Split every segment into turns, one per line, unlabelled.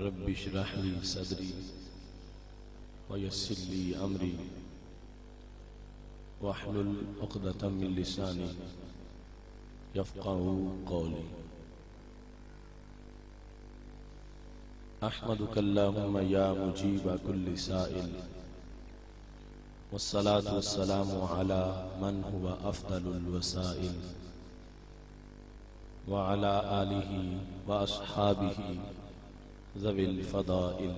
رب اشرح لي صدري ويسر لي أمري واحلل عقدة من لساني يفقهوا قولي. أحمدك اللهم يا مجيب كل سائل، والصلاة والسلام على من هو أفضل الوسائل، وعلى آله وأصحابه ذوي الفضائل.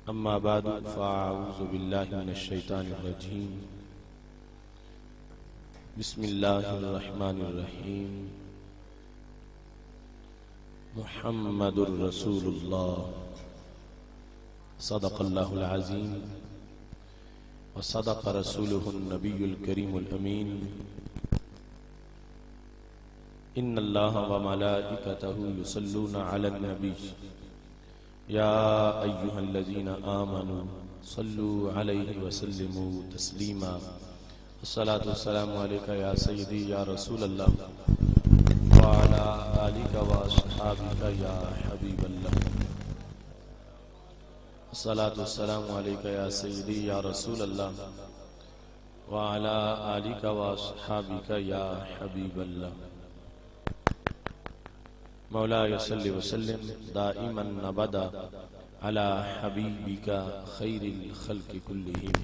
أما بعد فأعوذ بالله من الشيطان الرجيم. بسم الله الرحمن الرحيم. محمد رسول الله، صدق الله العظيم وصدق رسوله النبي الكريم الأمين. إن الله وملائكته يصلون على النبي يا أيها الذين آمنوا صلوا عليه وسلموا تسليما. الصلاة والسلام عليك يا سيدي يا رسول الله، وعلى آلك وأصحابك يا حبيب الله. الصلاة والسلام عليك يا سيدي يا رسول الله، وعلى آلك وأصحابك يا حبيب الله. مولاي صل وسلم دائما أبدا على حبيبك خير الخلق كلهم،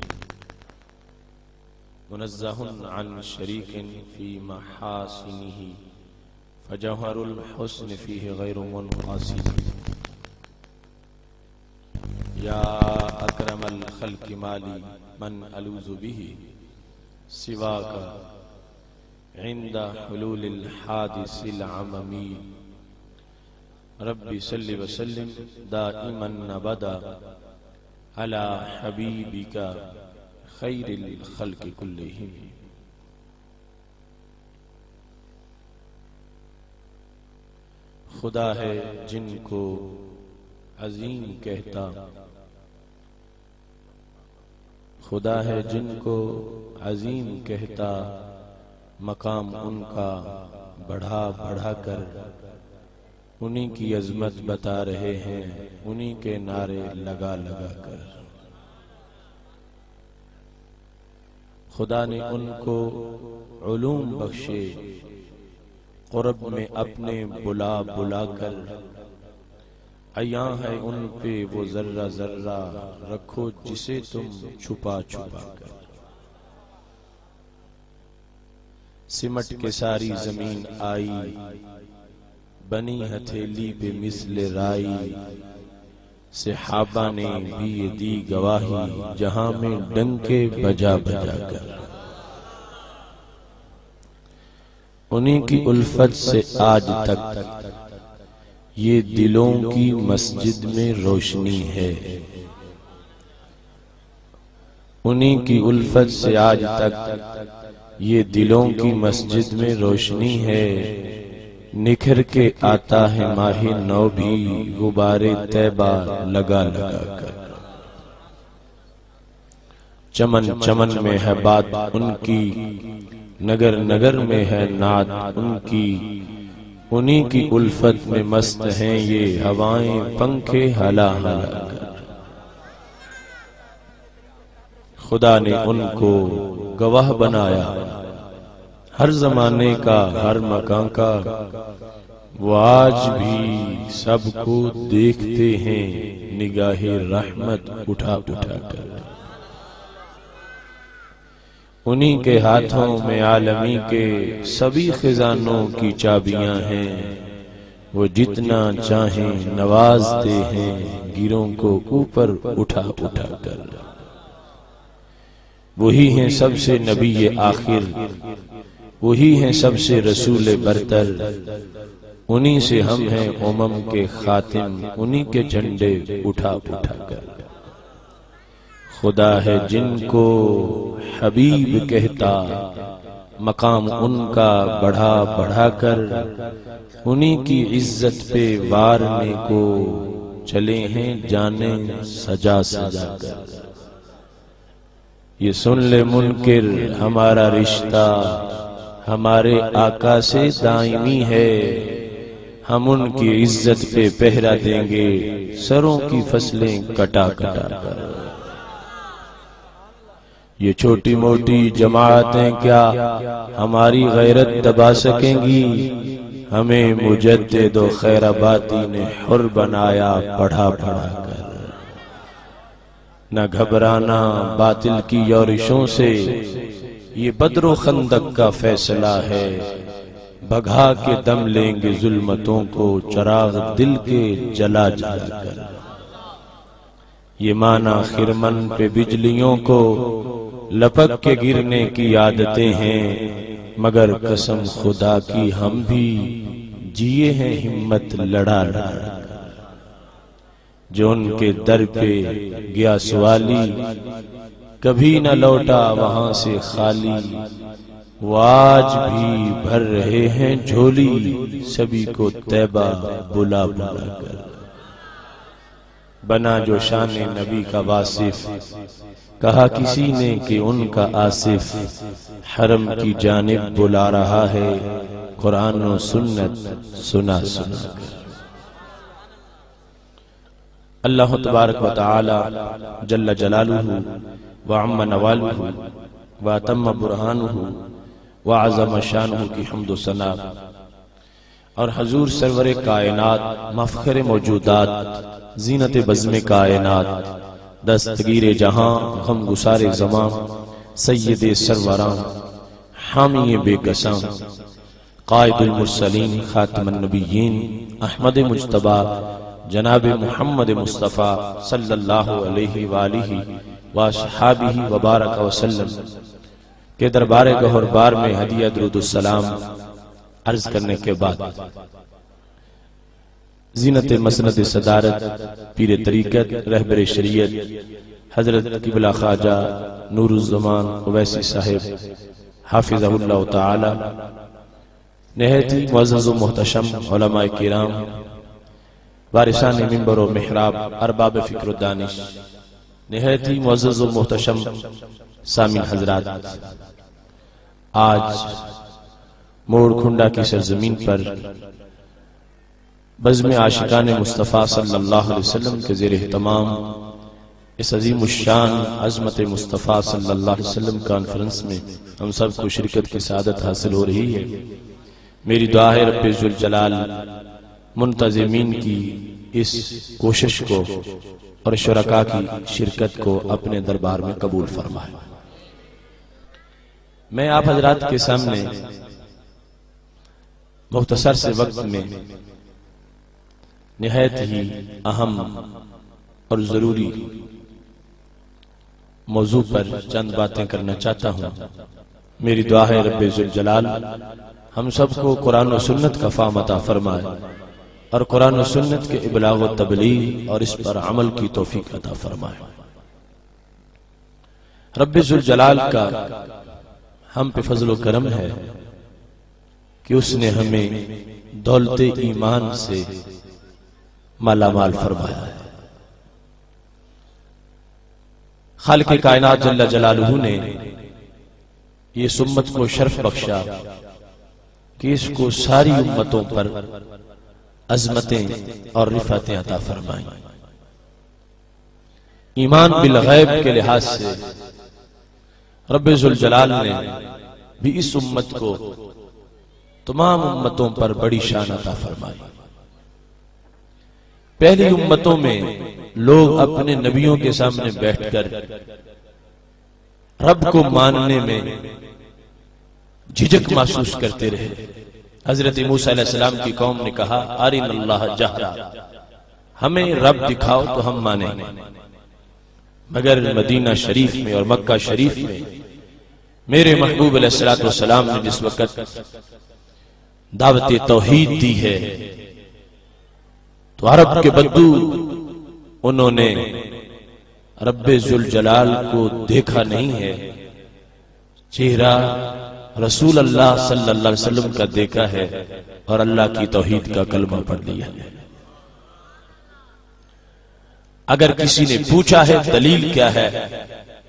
منزه عن شريك في محاسنه، فجوهر الحسن فيه غير منقسم. يا أكرم الخلق مالي من ألوذ به سواك عند حلول الحادث العممي. ربي صل وسلم دائما أبدا على حبيبك خير الخلق كلهم. خدا ہے جن کو عظیم کہتا، خدا ہے جن کو عظیم کہتا، مقام ان کا بڑھا بڑھا کر انہی کی عظمت بتا رہے ہیں، انہی کے نعرے لگا لگا کر. خدا نے ان کو علوم بخشے، قرب میں اپنے بلا بلا کر. عیاں ہے ان پہ وہ ذرہ ذرہ، رکھو جسے تم چھپا چھپا کر. سمٹ کے ساری زمین آئی، بنی ہتھیلی پہ مثل رائی. صحابہ نے بھی دی گواہی، جہاں میں ڈنکے بجا بجا کر. انہی کی الفت سے آج تک یہ دلوں کی مسجد میں روشنی ہے. انہی کی الفت سے آج تک یہ دلوں کی مسجد میں روشنی ہے. نکھر کے آتا ہے ماہ نو بھی، غبار طیبہ لگا لگا کر. چمن چمن میں ہے بات ان کی، نگر نگر میں ہے نعت ان کی. انہی کی الفت میں مست ہیں یہ ہوائیں، پنکھے ہلا ہلا کر. خدا نے ان کو گواہ بنایا، ہر زمانے کا ہر مکان کا. وہ آج بھی سب کو دیکھتے ہیں، نگاہ رحمت اٹھا اٹھا کر. انہی کے ہاتھوں میں عالمی کے سبھی خزانوں کی چابیاں ہیں. وہ جتنا چاہیں نوازتے ہیں، گیروں کو اوپر اٹھا اٹھا کر. وہی ہیں سب سے نبی آخر، وہی ہیں سب سے رسول برتر. انہی سے ہم ہیں امم کے خاتم، انہی کے جھنڈے اٹھا اٹھا کر. خدا ہے جن کو حبیب کہتا، مقام ان کا بڑھا بڑھا کر. انہی کی عزت پہ وارنے کو چلے ہیں جانے سجا سجا کر. یہ سن لے منکر ہمارا رشتہ ہمارے آقا سے دائمی ہے، ہم ان کی عزت پہ پہرا دیں گے سروں کی فصلیں کٹا کٹا کر۔ یہ چھوٹی موٹی جماعتیں کیا ہماری غیرت دبا سکیں گی؟ ہمیں مجدد و خیرآبادی نے حر بنایا پڑھا پڑھا کر۔ نہ گھبرانا باطل کی یورشوں سے، یہ بدر و خندق کا فیصلہ ہے۔ بھگا کے دم لیں گے ظلمتوں کو چراغ دل کے جلا جلا کر۔ یہ مانا خرمن پہ بجلیوں کو لپک کے گرنے کی عادتیں ہیں، مگر قسم خدا کی ہم بھی جیے ہیں ہمت لڑا لڑا کر۔ جو ان کے در پہ گیا سوالی کبھی نہ لوٹا وہاں سے خالی، وہ آج بھی بھر رہے ہیں جھولی سبھی کو طیبہ بلا بلا کر۔ بنا جو شان نبی کا واصف، کہا کسی نے کہ ان کا آصف، حرم کی جانب بلا رہا ہے قرآن و سنت سنا سنا کر۔ اللہ تبارک و تعالی جل جلالہ وعم نوالہ واتم برہانہ وعظم شانہ کی حمد و ثنا، اور حضور سرور کائنات مفخر موجودات زینت بزم کائنات دستگیر جہاں غم گسار زمان سید سروران حامی بے قسم قائد المرسلین خاتم النبیین احمد مجتبی جناب محمد مصطفیٰ صلی اللہ علیہ وآلہ وصحابہ وبارک وسلم کے دربار گہر بار میں ہدیہ درود السلام عرض کرنے کے بعد، زینت مسند صدارت پیر طریقت رہبر شریعت حضرت قبلہ خواجہ نور الزمان اویسی صاحب حافظہ اللہ تعالی، نہایت ہی معزز و محتشم علماء کرام، وارثان منبر و محراب، ارباب فکر و دانش، نہایت ہی معزز و محتشم سامعین حضرات، آج موڑ کھنڈا کی سرزمین پر بزم عاشقان مصطفیٰ صلی اللہ علیہ وسلم کے زیر اہتمام اس عظیم الشان عظمت مصطفیٰ صلی اللہ علیہ وسلم کانفرنس میں ہم سب کو شرکت کی سعادت حاصل ہو رہی ہے۔ میری دعا ہے رب ذوالجلال منتظمین کی اس کوشش کو اور شرکاء کی شرکت کو اپنے دربار میں قبول فرمائے۔ میں آپ حضرات کے سامنے مختصر سے وقت میں نہایت ہی اہم اور ضروری موضوع پر چند باتیں کرنا چاہتا ہوں۔ میری دعا ہے رب ذوالجلال ہم سب کو قرآن و سنت کا فہم عطا فرمائے اور قرآن و سنت کے ابلاغ و تبلیغ اور اس پر عمل کی توفیق عطا فرمائے۔ رب ذوالجلال کا ہم پہ فضل و کرم ہے کہ اس نے ہمیں دولت ایمان سے مالا مال فرمایا ہے۔ خالق کائنات جل جلالہ نے یہ امت کو شرف بخشا کہ اس کو ساری امتوں پر عظمتیں اور رفعتیں عطا فرمائیں۔ ایمان بالغیب کے لحاظ سے رب ذوالجلال نے بھی اس امت کو تمام امتوں پر بڑی شان عطا فرمائی۔ پہلی امتوں میں لوگ اپنے نبیوں کے سامنے بیٹھ کر رب کو ماننے میں جھجک محسوس کرتے رہے۔ حضرت موسیٰ علیہ السلام کی قوم نے کہا ارنا اللہ جہرا، ہمیں رب دکھاؤ تو ہم مانیں گے، مگر مدینہ شریف میں اور مکہ شریف میں میرے محبوب علیہ السلام نے جس وقت دعوت توحید دی ہے تو عرب کے بدو انہوں نے رب ذوالجلال کو دیکھا نہیں ہے، چہرہ رسول اللہ صلی اللہ علیہ وسلم کا دیکھا ہے اور اللہ کی توحید کا کلمہ پڑھ لیا ہے۔ اگر کسی نے پوچھا ہے دلیل کیا ہے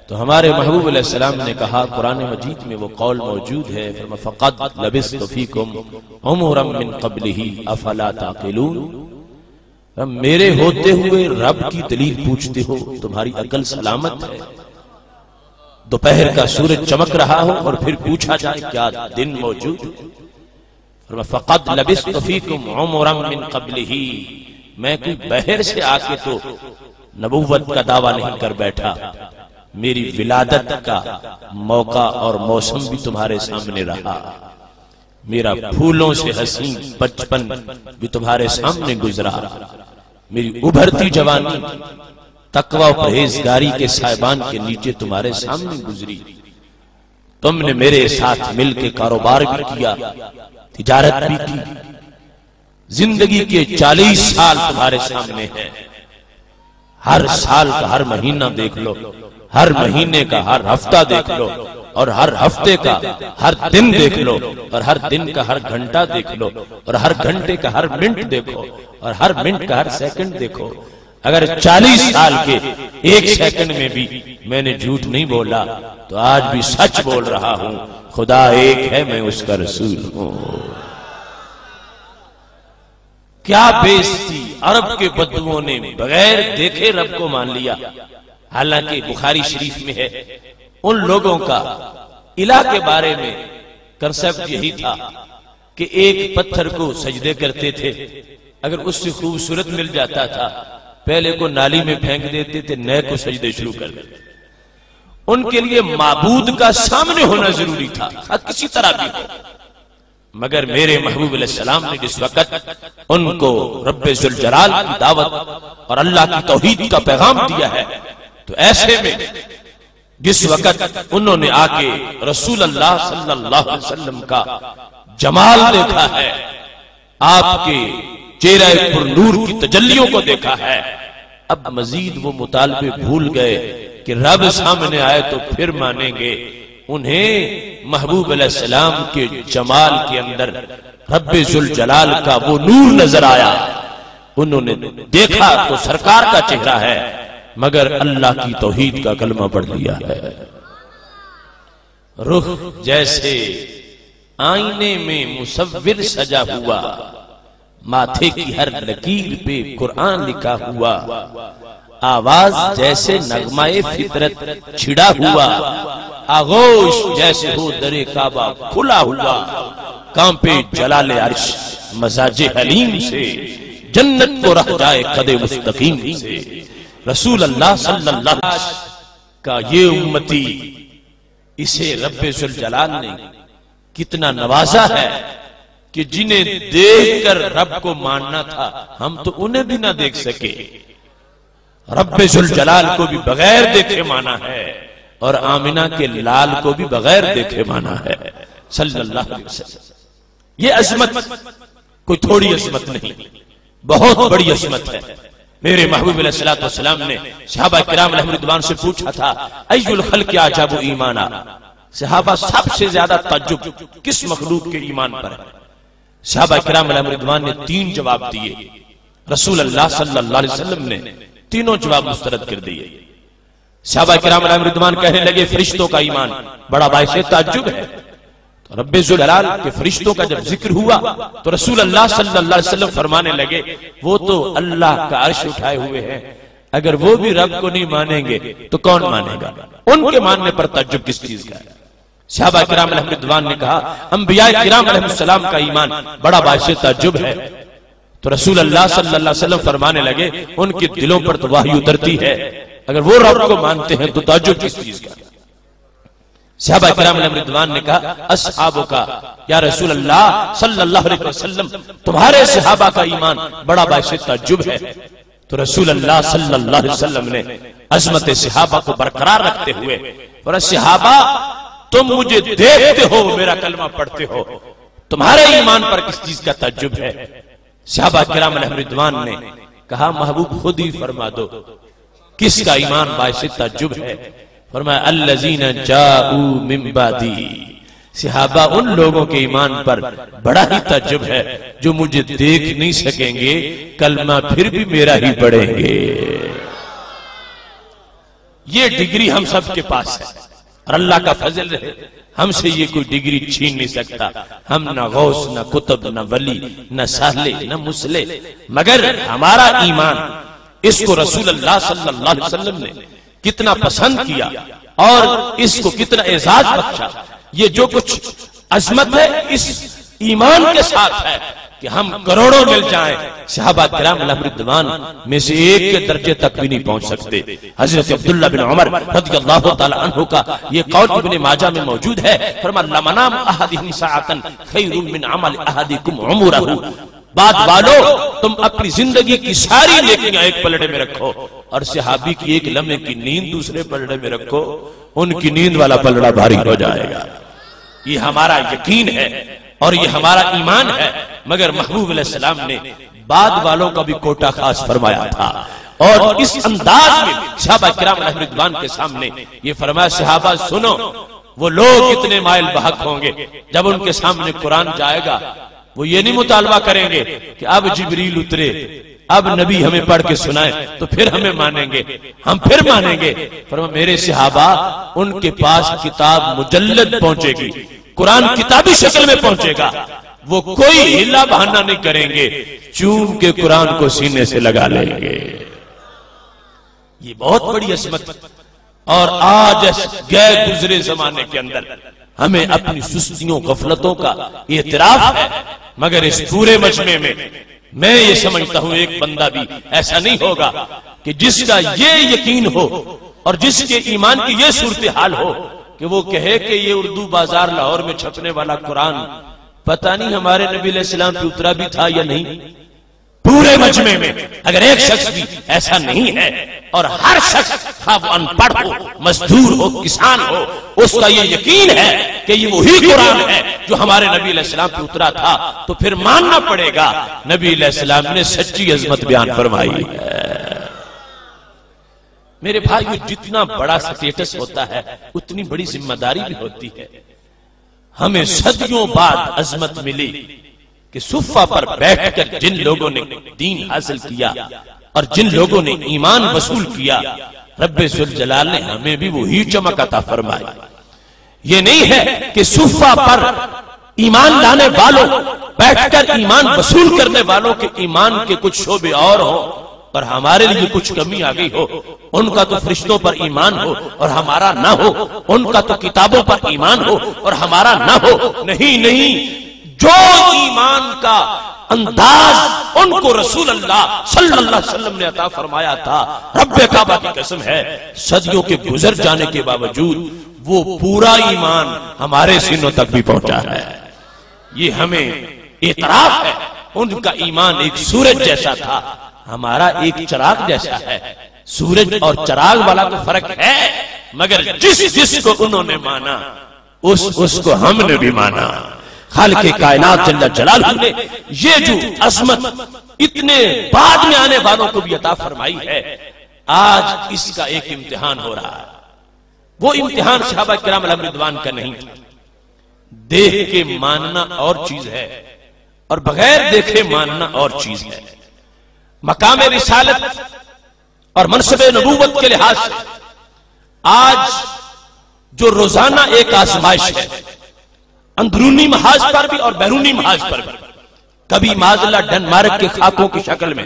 تو ہمارے محبوب علیہ السلام نے کہا، قرآن مجید میں وہ قول موجود ہے، فَقَدْ لَبِثْتُ فِيكُمْ عُمُرًا مِّن قَبْلِهِ أَفَلَا تَعْقِلُونَ، میرے ہوتے ہوئے رب کی دلیل پوچھتے ہو، تمہاری عقل سلامت ہے؟ دوپہر کا سورج چمک رہا ہو اور پھر پوچھا جائے کیا دن موجود ہے؟ فَقَدْ لَبِثْتُ فِيكُمْ عُمُرًا مِّن قَبْلِهِ، میں کوئی بحر سے آ کے تو نبوت کا دعویٰ نہیں کر بیٹھا، میری ولادت کا موقع اور موسم بھی تمہارے سامنے رہا، میرا پھولوں سے حسین بچپن بھی تمہارے سامنے گزرا، میری ابھرتی جوانی تقوی و پرہیزگاری کے سائبان کے نیچے تمہارے سامنے گزری، تم نے میرے ساتھ مل کے کاروبار بھی کیا، تجارت بھی کی، زندگی کے 40 سال تمہارے سامنے ہیں، ہر سال کا ہر مہینہ دیکھ لو، ہر مہینے کا ہر ہفتہ دیکھ لو، اور ہر ہفتے کا ہر دن دیکھ لو، اور ہر دن کا ہر گھنٹہ دیکھ لو، اور ہر گھنٹے کا ہر منٹ دیکھو، اور ہر منٹ کا ہر سیکنڈ دیکھو، اگر 40 سال کے ایک سیکنڈ میں بھی میں نے جھوٹ نہیں بولا تو آج بھی سچ بول رہا ہوں، خدا ایک ہے، میں اس کا رسول ہوں۔ کیا بیزتی، عرب کے بدوؤں نے بغیر دیکھے رب کو مان لیا، حالانکہ بخاری شریف میں ہے ان لوگوں کا الہ کے بارے میں کنسپٹ یہی تھا کہ ایک پتھر کو سجدے کرتے تھے، اگر اس سے خوبصورت مل جاتا تھا پہلے کو نالی میں پھینک دیتے تھے، نئے کو سجدے شروع کر دیتے۔ ان کے لیے معبود کا سامنے ہونا ضروری تھا، کسی طرح بھی ہو، مگر میرے محبوب علیہ السلام نے جس وقت ان کو رب ذوالجلال کی دعوت اور اللہ کی توحید کا پیغام دیا ہے، تو ایسے میں جس وقت انہوں نے آکے رسول اللہ صلی اللہ علیہ وسلم کا جمال دیکھا ہے، آپ کے چہرہ پر نور کی تجلیوں کو دیکھا ہے، اب مزید وہ مطالبے بھول گئے کہ رب سامنے آئے تو پھر مانیں گے۔ انہیں محبوب علیہ السلام کے جمال کے اندر رب ذوالجلال کا وہ نور نظر آیا، انہوں نے دیکھا تو سرکار کا چہرہ ہے، مگر اللہ کی توحید کا کلمہ پڑھ لیا ہے۔ رخ جیسے آئینے میں مصور سجا ہوا، ماتھے کی ہر لکیر پہ قرآن لکھا ہوا، آواز جیسے نغمہ فطرت چھڑا ہوا، آغوش جیسے ہو در کعبہ کھلا ہوا، کانپے جلال عرش مزاج حلیم سے، جنت کو رہ جائے قد مستقیم سے۔ رسول اللہ صلی اللہ علیہ وسلم کا یہ امتی، اسے رب ذوالجلال نے کتنا نوازا ہے کہ جنہیں دیکھ کر رب کو ماننا تھا ہم تو انہیں بھی نہ دیکھ سکے، رب ذوالجلال کو بھی بغیر دیکھے مانا ہے، اور آمنہ کے لال کو بھی بغیر دیکھے مانا ہے صلی اللہ علیہ وسلم۔ یہ عظمت کوئی تھوڑی عظمت نہیں، بہت بڑی عظمت ہے۔ میرے محبوب علیہ السلام نے صحابہ کرام علیہم رضوان سے پوچھا تھا، ای الخلق اعجب ایمانا، صحابہ سب سے زیادہ تعجب کس مخلوق کے ایمان پر ہے؟ صحابہ کرام علیہم رضوان نے 3 جواب دیے، رسول اللہ صلی اللہ علیہ وسلم نے تینوں جواب مسترد کر دیے۔ صحابہ کرام علیہم رضوان کہنے لگے فرشتوں کا ایمان بڑا باعث تعجب ہے، تو رب ذوالجلال کے فرشتوں کا جب ذکر ہوا تو رسول اللہ صلی اللہ علیہ وسلم فرمانے لگے وہ تو اللہ کا عرش اٹھائے ہوئے ہیں، اگر وہ بھی رب کو نہیں مانیں گے تو کون مانے گا؟ ان کے ماننے پر تعجب کس چیز کا ہے؟ صحابہ کرام علیہم رضوان نے کہا انبیاء کرام علیہم السلام کا ایمان بڑا باعث تعجب ہے، تو رسول اللہ صلی اللہ علیہ وسلم فرمانے لگے ان کے دلوں پر تو وحی اترتی ہے، اگر وہ رب کو مانتے ہیں تو تعجب کس چیز کا؟ صحابہ کرام علیہم رضوان نے کہا اصحابوں کا یا رسول اللہ صلی اللہ علیہ وسلم تمہارے صحابہ کا ایمان بڑا باعث تعجب ہے، تو رسول اللہ صلی اللہ علیہ وسلم نے عظمت صحابہ کو برقرار رکھتے ہوئے اور صحابہ تم مجھے دیکھتے ہو میرا کلمہ پڑھتے ہو، تمہارے ایمان پر کس چیز کا تعجب ہے؟ صحابہ کرام علیہم رضوان نے کہا محبوب خود ہی فرما دو کس کا ایمان باعث تعجب ہے؟ فرمایا الذین جاءوا من بعدی، صحابہ ان لوگوں کے ایمان پر بڑا ہی تعجب ہے جو مجھے دیکھ نہیں سکیں گے، کلمہ پھر بھی میرا ہی پڑھیں گے۔ یہ ڈگری ہم سب کے پاس ہے اور اللہ کا فضل رہے ہم سے یہ کوئی ڈگری چھین نہیں سکتا. ہم نہ غوث نہ کتب نہ ولی نہ سہلے نہ مسلے، مگر ہمارا ایمان اس کو رسول اللہ صلی اللہ علیہ وسلم نے کتنا پسند کیا اور اس کو کتنا اعزاز بخشا. یہ جو کچھ عظمت ہے اس ایمان کے ساتھ ہے کہ ہم کروڑوں مل جائیں صحابہ کرام علیہم رضوان میں سے ایک کے درجے تک بھی نہیں پہنچ سکتے. حضرت عبداللہ بن عمر رضی اللہ تعالی عنہ کا یہ قول ابن ماجہ میں موجود ہے. فرمایا لمنام احدہم ساعۃ خیر من عمل احدکم عمرہ. بات والو تم اپنی زندگی کی ساری نیکیاں ایک پلڑے میں رکھو اور صحابی کی ایک لمحے کی نیند دوسرے پلڑے میں رکھو، ان کی نیند والا پلڑا بھاری ہو جائے گا. یہ ہمارا یقین ہے اور یہ ہمارا ایمان ہے. مگر محبوب علیہ السلام نے بعد والوں کا بھی کوٹا خاص فرمایا تھا اور اس انداز میں صحابہ کرام علیہ رضوان کے سامنے یہ فرمایا صحابہ سنو، وہ لوگ اتنے مائل بحق ہوں گے جب ان کے سامنے قرآن جائے گا وہ یہ نہیں مطالبہ کریں گے کہ اب جبریل اترے، اب نبی ہمیں پڑھ کے سنائے تو پھر ہمیں مانیں گے، ہم پھر مانیں گے. فرمایا میرے صحابہ ان کے پاس کتاب مجلد پہنچے گی، قرآن کتابی شکل میں پہنچے گا، وہ کوئی ہلا بہانہ نہیں کریں گے، چوم کے قرآن کو سینے سے لگا لیں گے. یہ بہت بڑی عظمت اور آج گئے گزرے زمانے کے اندر ہمیں اپنی سستیوں غفلتوں کا اعتراف ہے. مگر اس پورے مجمع میں یہ سمجھتا ہوں ایک بندہ بھی ایسا نہیں ہوگا کہ جس کا یہ یقین ہو اور جس کے ایمان کی یہ صورتحال ہو کہ وہ کہے کہ یہ اردو بازار لاہور میں چھپنے والا قرآن پتہ نہیں ہمارے نبی علیہ السلام پہ اترا بھی تھا یا نہیں. پورے مجمع میں اگر ایک شخص بھی ایسا نہیں ہے اور ہر شخص خواہ وہ ان پڑھ ہو، مزدور ہو، کسان ہو، اس کا یہ یقین ہے کہ یہ وہی قرآن ہے جو ہمارے نبی علیہ السلام پہ اترا تھا، تو پھر ماننا پڑے گا نبی علیہ السلام نے سچی عظمت بیان فرمائی ہے. میرے بھائیو جتنا بڑا سٹیٹس ہوتا ہے اتنی بڑی ذمہ داری بھی ہوتی ہے. ہمیں صدیوں بعد عظمت ملی کہ صفہ پر بیٹھ کر جن لوگوں نے دین حاصل کیا اور جن لوگوں نے ایمان وصول کیا رب ذوالجلال نے ہمیں بھی وہی چمک عطا فرمائی. یہ نہیں ہے کہ صفہ پر ایمان لانے والوں بیٹھ کر ایمان وصول کرنے والوں کے ایمان کے کچھ شعبے اور ہوں اور ہمارے لیے کچھ کمی آ گئی ہو. ان کا تو فرشتوں پر ایمان ہو اور ہمارا نہ ہو، ان کا تو کتابوں پر ایمان ہو اور ہمارا نہ ہو. نہیں، جو ایمان کا انداز ان کو رسول اللہ صلی اللہ علیہ وسلم نے عطا فرمایا تھا، رب کعبہ کی قسم ہے صدیوں کے گزر جانے کے باوجود وہ پورا ایمان ہمارے سینوں تک بھی پہنچا ہے. یہ ہمیں اعتراف ہے. ان کا ایمان ایک سورج جیسا تھا، ہمارا ایک چراغ جیسا ہے. سورج اور چراغ والا تو فرق ہے، مگر جس کو انہوں نے مانا اس کو ہم نے بھی مانا. خالق کائنات جل جلالہ نے یہ جو عظمت اتنے بعد میں آنے والوں کو بھی عطا فرمائی ہے، آج اس کا ایک امتحان ہو رہا ہے. وہ امتحان صحابہ کرام علیہم رضوان کا نہیں تھا. دیکھ کے ماننا اور چیز ہے اور بغیر دیکھے ماننا اور چیز ہے. مقام رسالت اور منصب نبوت کے لحاظ سے آج جو روزانہ ایک آزمائش ہے، اندرونی محاذ پر بھی اور بیرونی محاذ پر بھی، کبھی معاذ اللہ ڈنمارک کے خاکوں کی شکل میں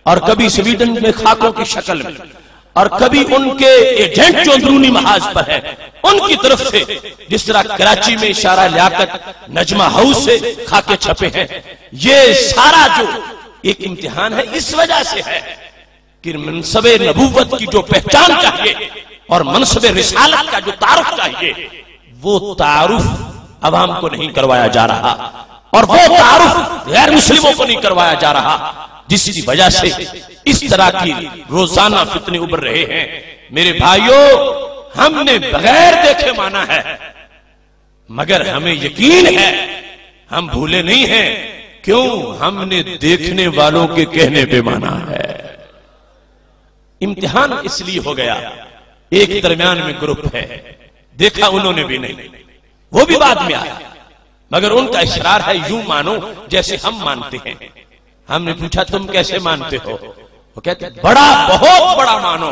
اور کبھی سویڈن میں خاکوں کی شکل میں اور کبھی ان کے ایجنٹ جو اندرونی محاذ پر ہے ان کی طرف سے، جس طرح کراچی میں اشارہ لیاقت نجمہ ہاؤس سے خاکے چھپے ہیں. یہ سارا جو ایک امتحان ہے اس وجہ سے ہے کہ منصب نبوت کی جو پہچان چاہیے اور منصب رسالت کا جو تعارف چاہیے وہ تعارف عوام کو نہیں کروایا جا رہا اور وہ تعارف غیر مسلموں کو نہیں کروایا جا رہا، جس کی وجہ سے اس طرح کی روزانہ فتنے ابھر رہے ہیں. میرے بھائیوں ہم نے بغیر دیکھے مانا ہے، مگر ہمیں یقین ہے ہم بھولے نہیں ہیں. کیوں؟ ہم نے دیکھنے والوں کے کہنے پہ مانا ہے. امتحان اس لیے ہو گیا، ایک درمیان میں گروپ ہے، دیکھا انہوں نے بھی نہیں، وہ بھی بعد میں آیا، مگر ان کا اصرار ہے یوں مانو جیسے ہم مانتے ہیں. ہم نے پوچھا تم کیسے مانتے ہو؟ وہ کہتے بڑا، بہت بڑا مانو.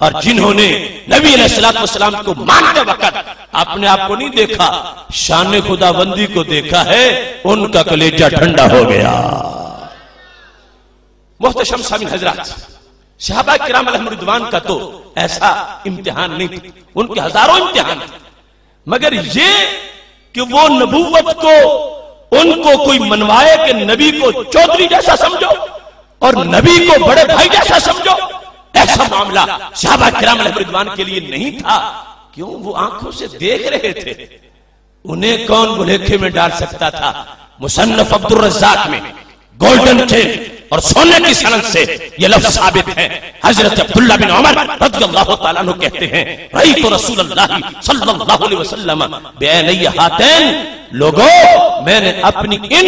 اور جنہوں نے نبی علیہ السلام کو مانتے وقت اپنے آپ کو نہیں دیکھا، شان خداوندی کو دیکھا ہے، ان کا کلیجہ ٹھنڈا ہو گیا۔ محتشم سامعین حضرات، صحابہ کرام علیہم رضوان کا تو ایسا امتحان نہیں تھا، ان کے ہزاروں امتحان تھے، مگر یہ کہ وہ نبوت کو ان کو کوئی منوائے کہ نبی کو چودھری جیسا سمجھو اور نبی کو بڑے بھائی جیسا سمجھو، ایسا معاملہ صحابہ کرام علیہ رضوان کے لیے نہیں تھا۔ کیوں؟ وہ آنکھوں سے دیکھ رہے تھے، انہیں کون بھلیکھے میں ڈال سکتا تھا؟ مصنف عبد الرزاق میں گولڈن چین اور سونے کی سند سے یہ لفظ ثابت ہے، حضرت عبداللہ بن عمر رضی اللہ تعالیٰ عنہ کہتے ہیں رأیت رسول اللہ صلی اللہ علیہ وسلم بعینی ہاتین، لوگوں میں نے اپنی ان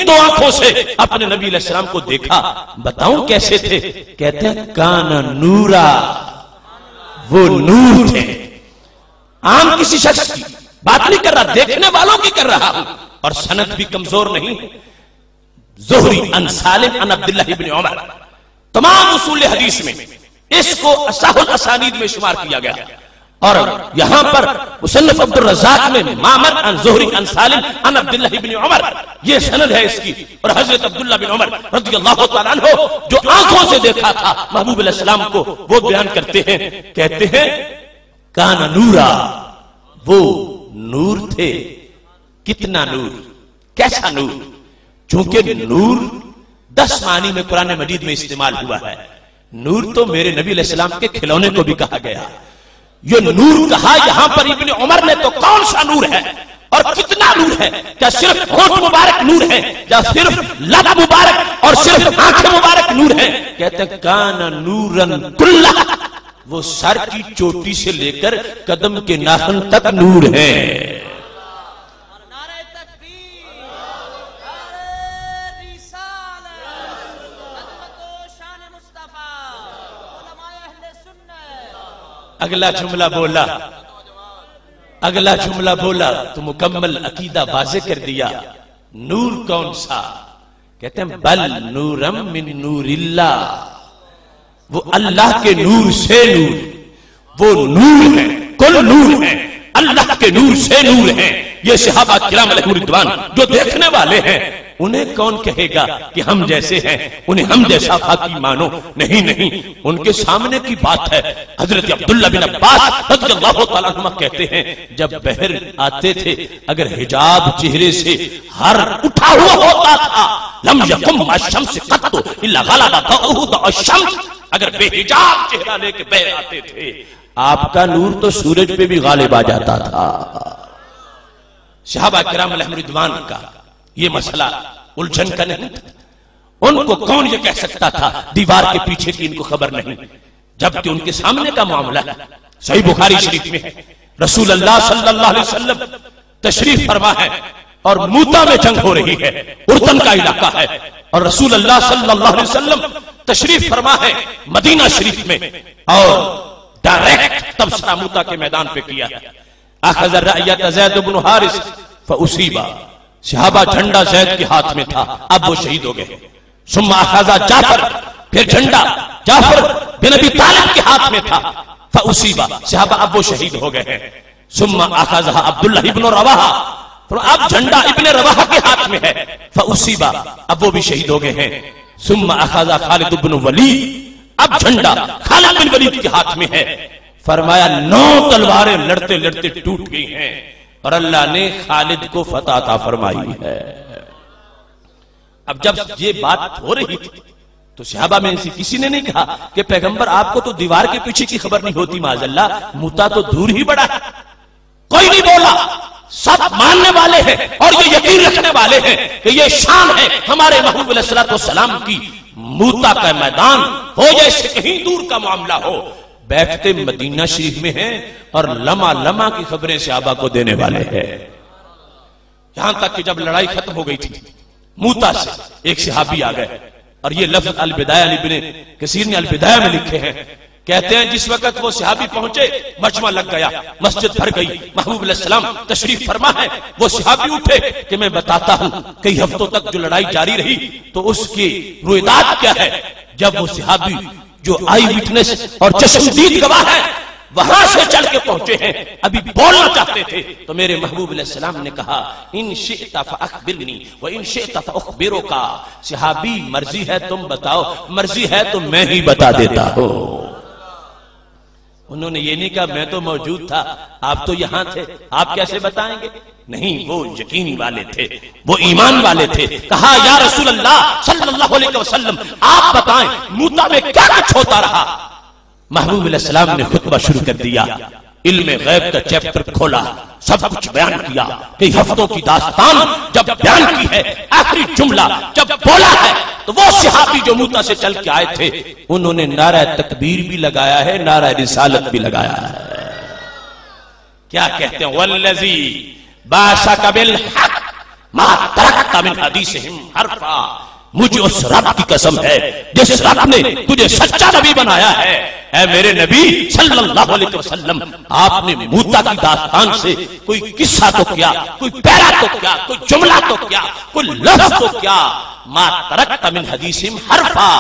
دو آنکھوں سے اپنے نبی علیہ السلام کو دیکھا، بتاؤں کیسے تھے؟ کہتے ہیں کانا نورا، وہ نور تھے۔ عام کسی شخص کی بات نہیں کر رہا، دیکھنے والوں کی کر رہا ہوں، اور سند بھی کمزور نہیں۔ زہری عن سالم عن عبداللہ بن عمر، تمام اصول حدیث میں اس کو اصح الاسانید میں شمار کیا گیا، اور یہاں پر مصنف عبد الرزاق میں معمر عن زہری عن سالم عن عبداللہ بن عمر، یہ سند ہے اس کی۔ اور حضرت عبداللہ بن عمر رضی اللہ تعالیٰ عنہ جو آنکھوں سے دیکھا تھا محبوب علیہ السلام کو، وہ بیان کرتے ہیں، کہتے ہیں کان نورا، وہ نور تھے۔ کتنا نور، کیسا نور؟ چونکہ نور 10 معنی میں قرآن مجید میں استعمال ہوا ہے۔ نور تو میرے نبی علیہ السلام کے کھلونے کو بھی کہا گیا، یہ نور کہا یہاں پر ابن عمر نے تو کون سا نور ہے اور کتنا نور ہے؟ کیا صرف ہونٹ مبارک نور ہے یا صرف لب مبارک اور صرف آنکھیں مبارک نور ہے؟ کہتے ہیں کان نورن کلہ، وہ سر کی چوٹی سے لے کر قدم کے ناخن تک نور ہے۔ اگلا جملہ بولا تو مکمل عقیدہ واضح کر دیا۔ نور کون سا؟ کہتے ہیں بل نورم من نور اللہ، وہ اللہ کے نور سے نور، وہ نور ہے، کل نور ہے، اللہ کے نور سے نور ہے۔ یہ صحابہ کرام علیہ رضوان جو دیکھنے والے ہیں، انہیں کون کہے گا کہ ہم جیسے ہیں، انہیں ہم جیسا خاکی مانو؟ نہیں نہیں، ان کے سامنے کی بات ہے۔ حضرت عبداللہ بن عباس رضی اللہ تعالیٰ عنہ کہتے ہیں جب بحر آتے تھے، اگر حجاب چہرے سے ہر اٹھا ہوا ہوتا تھا، لم یقم الشمس قط الا غلب ضوءه ضوء الشمس، اگر بے حجاب چہرہ لے کے بحر آتے تھے، آپ کا نور تو سورج پہ بھی غالب آ جاتا تھا۔ صحابہ کرام علیہ رضوان کا یہ مسئلہ الجھن کا نہیں تھا، ان کو کون یہ کہہ سکتا تھا دیوار کے پیچھے کی ان کو خبر نہیں، جبکہ ان کے سامنے کا معاملہ ہے۔ صحیح بخاری شریف میں رسول اللہ صلی اللہ علیہ وسلم تشریف فرما ہے اور موتا میں جنگ ہو رہی ہے، اردن کا علاقہ ہے، اور رسول اللہ صلی اللہ علیہ وسلم تشریف فرما ہے مدینہ شریف میں، اور ڈائریکٹ تبصرہ موتا کے میدان پہ کیا ہے۔ اخذ الرأیت زید بن حارث فاصیبا، صحابہ جھنڈا زید کے ہاتھ میں تھا، اب وہ شہید ہو گئے۔ ثم اخذ جعفر، پھر جھنڈا جعفر بن ابی طالب کے ہاتھ میں تھا، فاصیبا، صحابہ اب وہ شہید ہو گئے ہیں۔ ثم اخذها عبداللہ ابن رواحہ، اب جھنڈا ابن رواحہ کے ہاتھ میں ہے، فاصیبا، اب وہ بھی شہید ہو گئے ہیں۔ ثم اخذ خالد بن ولید، اب جھنڈا خالد بن ولید کے ہاتھ میں ہے۔ فرمایا 9 تلواریں لڑتے لڑتے ٹوٹ گئی ہیں، اور اللہ نے خالد کو فتح عطا فرمائی ہے۔ اب جب یہ بات ہو رہی تھی تو صحابہ میں سے کسی نے نہیں کہا کہ پیغمبر آپ کو تو دیوار کے پیچھے کی خبر نہیں ہوتی، معاذ اللہ موتا تو دور ہی بڑا ہے۔ کوئی نہیں بولا، سب ماننے والے ہیں اور یہ یقین رکھنے والے ہیں کہ یہ شان ہے ہمارے محبوب علیہ السلام کی، موتا کا میدان ہو یا اس سے کہیں دور کا معاملہ ہو، بیٹھتے مدینہ شریف میں ہیں اور لمحہ لمحہ کی خبریں صحابہ کو دینے والے ہیں۔ یہاں تک کہ جب لڑائی ختم ہو گئی تھی، موتا سے ایک صحابی آ گئے، اور یہ لفظ البدایہ ابن کثیر نے البدایہ میں لکھے ہیں، کہتے ہیں جس وقت وہ صحابی پہنچے مجمع لگ گیا، مسجد بھر گئی، محبوب علیہ السلام تشریف فرما ہے، وہ صحابی اٹھے کہ میں بتاتا ہوں کئی ہفتوں تک جو لڑائی جاری رہی تو اس کی رویداد کیا ہے۔ جب وہ صحابی جو آئی وٹنس اور چشمدید گواہ ہے وہاں سے چل کے پہنچے ہیں، ابھی بولنا چاہتے تھے تو میرے محبوب علیہ السلام نے کہا ان شئت فاخبرنی وان شئت فاخبرک، صحابی مرضی ہے تم بتاؤ، مرضی ہے تو میں ہی بتا دیتا ہوں۔ انہوں نے یہ نہیں کہا میں تو موجود تھا، آپ تو یہاں تھے، آپ کیسے بتائیں گے؟ نہیں، وہ یقین والے تھے، وہ ایمان والے تھے۔ کہا یا رسول اللہ صلی اللہ علیہ وسلم آپ بتائیں موتا میں کیا کچھ ہوتا رہا؟ محبوب علیہ السلام نے خطبہ شروع کر دیا، علم غیب کا چیپٹر کھولا، سب کچھ بیان کیا، کئی ہفتوں کی داستان جب بیان کی ہے، آخری جملہ جب بولا ہے تو وہ صحابی جو موتا سے چل کے آئے تھے انہوں نے نعرہ تکبیر بھی لگایا ہے، نعرہ رسالت بھی لگایا ہے۔ کیا کہتے ہیں؟ والذی باشک بالحق ما ترکت من حدیثہم حرفا، مجھے اس رب کی قسم ہے جس رب نے تجھے سچا نبی بنایا ہے، اے میرے نبی صلی اللہ علیہ وسلم، آپ نے موتا کی داستان سے کوئی قصہ تو کیا، کوئی پیرا تو کیا، کوئی جملہ تو کیا، کوئی لفظ تو کیا، ما ترکت من حدیثہم حرفا،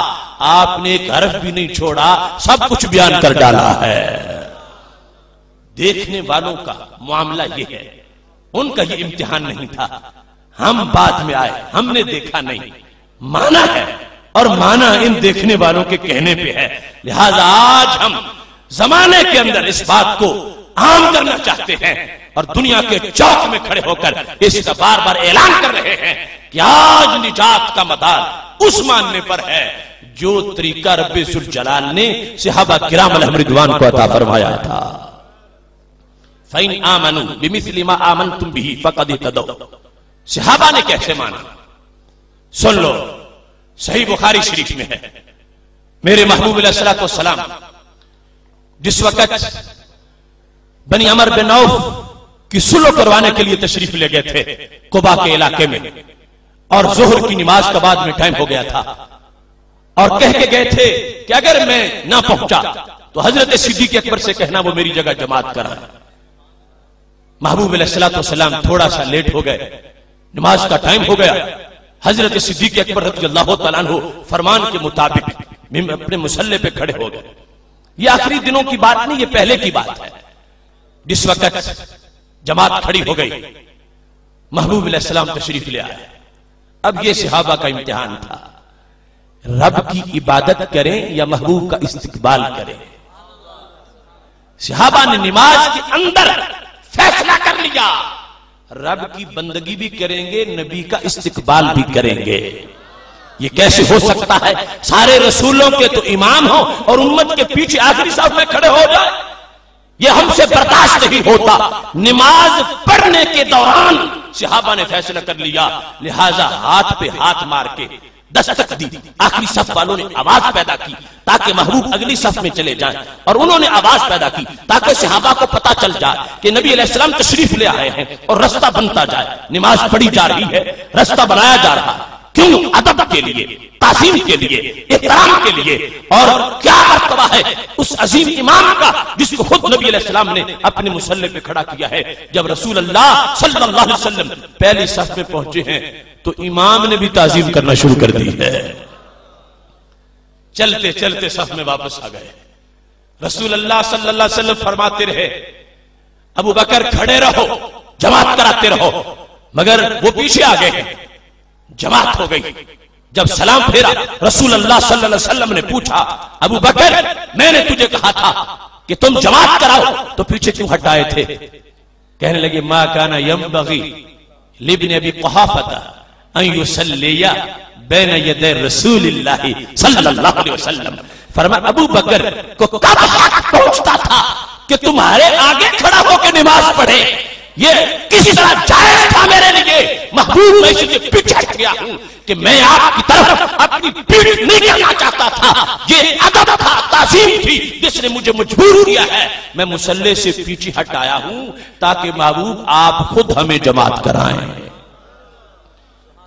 آپ نے ایک حرف بھی نہیں چھوڑا، سب کچھ بیان کر ڈالا ہے۔ دیکھنے والوں کا معاملہ یہ ہے، ان کا یہ امتحان نہیں تھا، ہم بعد میں آئے، ہم نے دیکھا نہیں، مانا ہے اور مانا ان دیکھنے والوں کے کہنے پہ ہے، لہذا آج ہم زمانے کے اندر اس بات کو عام کرنا چاہتے ہیں اور دنیا کے چوک میں کھڑے ہو کر اس کا بار بار اعلان کر رہے ہیں کہ آج نجات کا مدار اس ماننے پر ہے جو طریقہ رب ذوالجلال نے صحابہ کرام علیہم رضوان کو عطا فرمایا تھا۔ فَإِنْ آمَنُوا بِمِثْلِ مَا آمَنْتُمْ بِهِ فَقَدِ اهْتَدَوْا، صحابہ نے کیسے مانا؟ سن لو، صحیح بخاری شریف میں ہے، میرے محبوب علیہ السلام جس وقت بنی عمر بن عوف کی صلح کروانے کے لیے تشریف لے گئے تھے قبا کے علاقے میں، اور ظہر کی نماز کا بعد میں ٹائم ہو گیا تھا، اور کہہ کے گئے تھے کہ اگر میں نہ پہنچا تو حضرت صدیق اکبر سے کہنا وہ میری جگہ جماعت کرائیں۔ محبوب علیہ السلام تھوڑا سا لیٹ ہو گئے، نماز کا ٹائم ہو گیا، حضرت صدیق اکبر رضی اللہ تعالیٰ عنہ فرمان کے مطابق اپنے مصلی پہ کھڑے ہو گئے۔ یہ آخری دنوں کی بات نہیں، یہ پہلے کی بات ہے، جس وقت جماعت کھڑی ہو گئی، محبوب علیہ السلام تشریف لے آئے۔ اب یہ صحابہ کا امتحان تھا، رب کی عبادت کریں یا محبوب کا استقبال کریں۔ صحابہ نے نماز کے اندر فیصلہ کر لیا، رب کی بندگی بھی کریں گے، نبی کا استقبال بھی کریں گے۔ یہ کیسے ہو سکتا ہے؟ سارے رسولوں کے تو امام ہو اور امت کے پیچھے آخری صف میں کھڑے ہو جائے، یہ ہم سے برداشت نہیں ہوتا۔ نماز پڑھنے کے دوران صحابہ نے فیصلہ کر لیا، لہذا ہاتھ پہ ہاتھ مار کے دستک دی، آخری صف والوں نے آواز پیدا کی تاکہ محبوب اگلی صف میں چلے جائیں، اور انہوں نے آواز پیدا کی تاکہ صحابہ کو پتا چل جائے کہ نبی علیہ السلام تشریف لے آئے ہیں، اور رستہ بنتا جائے، نماز پڑھی جا رہی ہے، رستہ بنایا جا رہا ہے۔ کیوں؟ ادب کے لیے، تعظیم کے لیے، احترام کے لیے، اور کیا مرتبہ ہے اس عظیم امام کا جس کو خود نبی علیہ السلام نے اپنے مصلی پہ کھڑا کیا ہے۔ جب رسول اللہ صلی اللہ علیہ وسلم پہلی صف میں پہنچے ہیں تو امام نے بھی تعظیم کرنا شروع کر دی ہے۔ چلتے چلتے صف میں واپس آ گئے، رسول اللہ صلی اللہ علیہ وسلم فرماتے رہے ابو بکر کھڑے رہو، جماعت کراتے رہو، مگر وہ پیچھے آ گئے، جماعت ہو گئی۔ جب سلام پھیرا رسول اللہ صلی اللہ علیہ وسلم نے پوچھا ابو بکر میں نے تجھے کہا تھا کہ تم جماعت کراؤ تو پیچھے کیوں ہٹائے تھے؟ کہنے لگے ما کان ینبغی لابن ابی قحافہ ان یصلی بین یدی رسول اللہ صلی اللہ علیہ وسلم۔ فرمایا ابو بکر کو کب حق پہنچتا تھا کہ تمہارے آگے کھڑا ہو کے نماز پڑھے؟ یہ کس طرح جائز تھا میرے لیے؟ محبوب میں سے پیچھے ہٹ گیا ہوں کہ میں آپ کی طرف اپنی پیٹھ نہیں کرنا چاہتا تھا، یہ ادب تھا، تعظیم تھی جس نے مجھے مجبور کیا ہے، میں مصلی سے پیچھے ہٹ آیا ہوں تاکہ محبوب آپ خود ہمیں جماعت کرائیں۔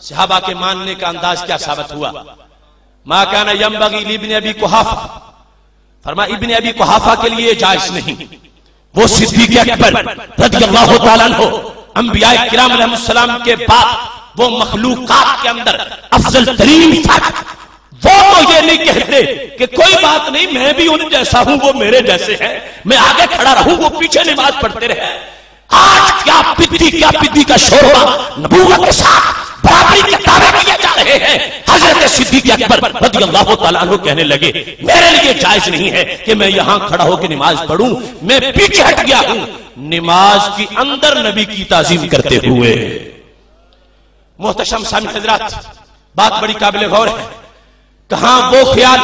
صحابہ کے ماننے کا انداز کیا ثابت ہوا؟ ما کان ینبغی لابن ابی قحافہ، فرمایا ابن ابی قحافہ کے لیے جائز نہیں، وہ صدیق اکبر رضی اللہ تعالیٰ عنہ انبیاء کرام علیہ السلام کے بعد وہ مخلوقات کے اندر افضل ترین فرد
وہ تو یہ نہیں کہتے کہ کوئی بات نہیں میں بھی ان جیسا ہوں وہ میرے جیسے ہیں، میں آگے کھڑا رہوں وہ پیچھے نماز پڑھتے رہے۔ آج کیا پدی کا شوربہ نبوت کے ساتھ برابری کے دعوے کیے جا رہے ہیں۔ حضرت صدیق اکبر رضی اللہ تعالیٰ عنہ کہنے لگے میرے لیے جائز نہیں ہے کہ میں یہاں کھڑا ہو کے نماز پڑھوں، میں پیچھے ہٹ گیا ہوں نماز کی اندر نبی کی تعظیم کرتے ہوئے۔ محتشم سامع حضرات، بات بڑی قابل غور ہے۔ کہاں وہ خیال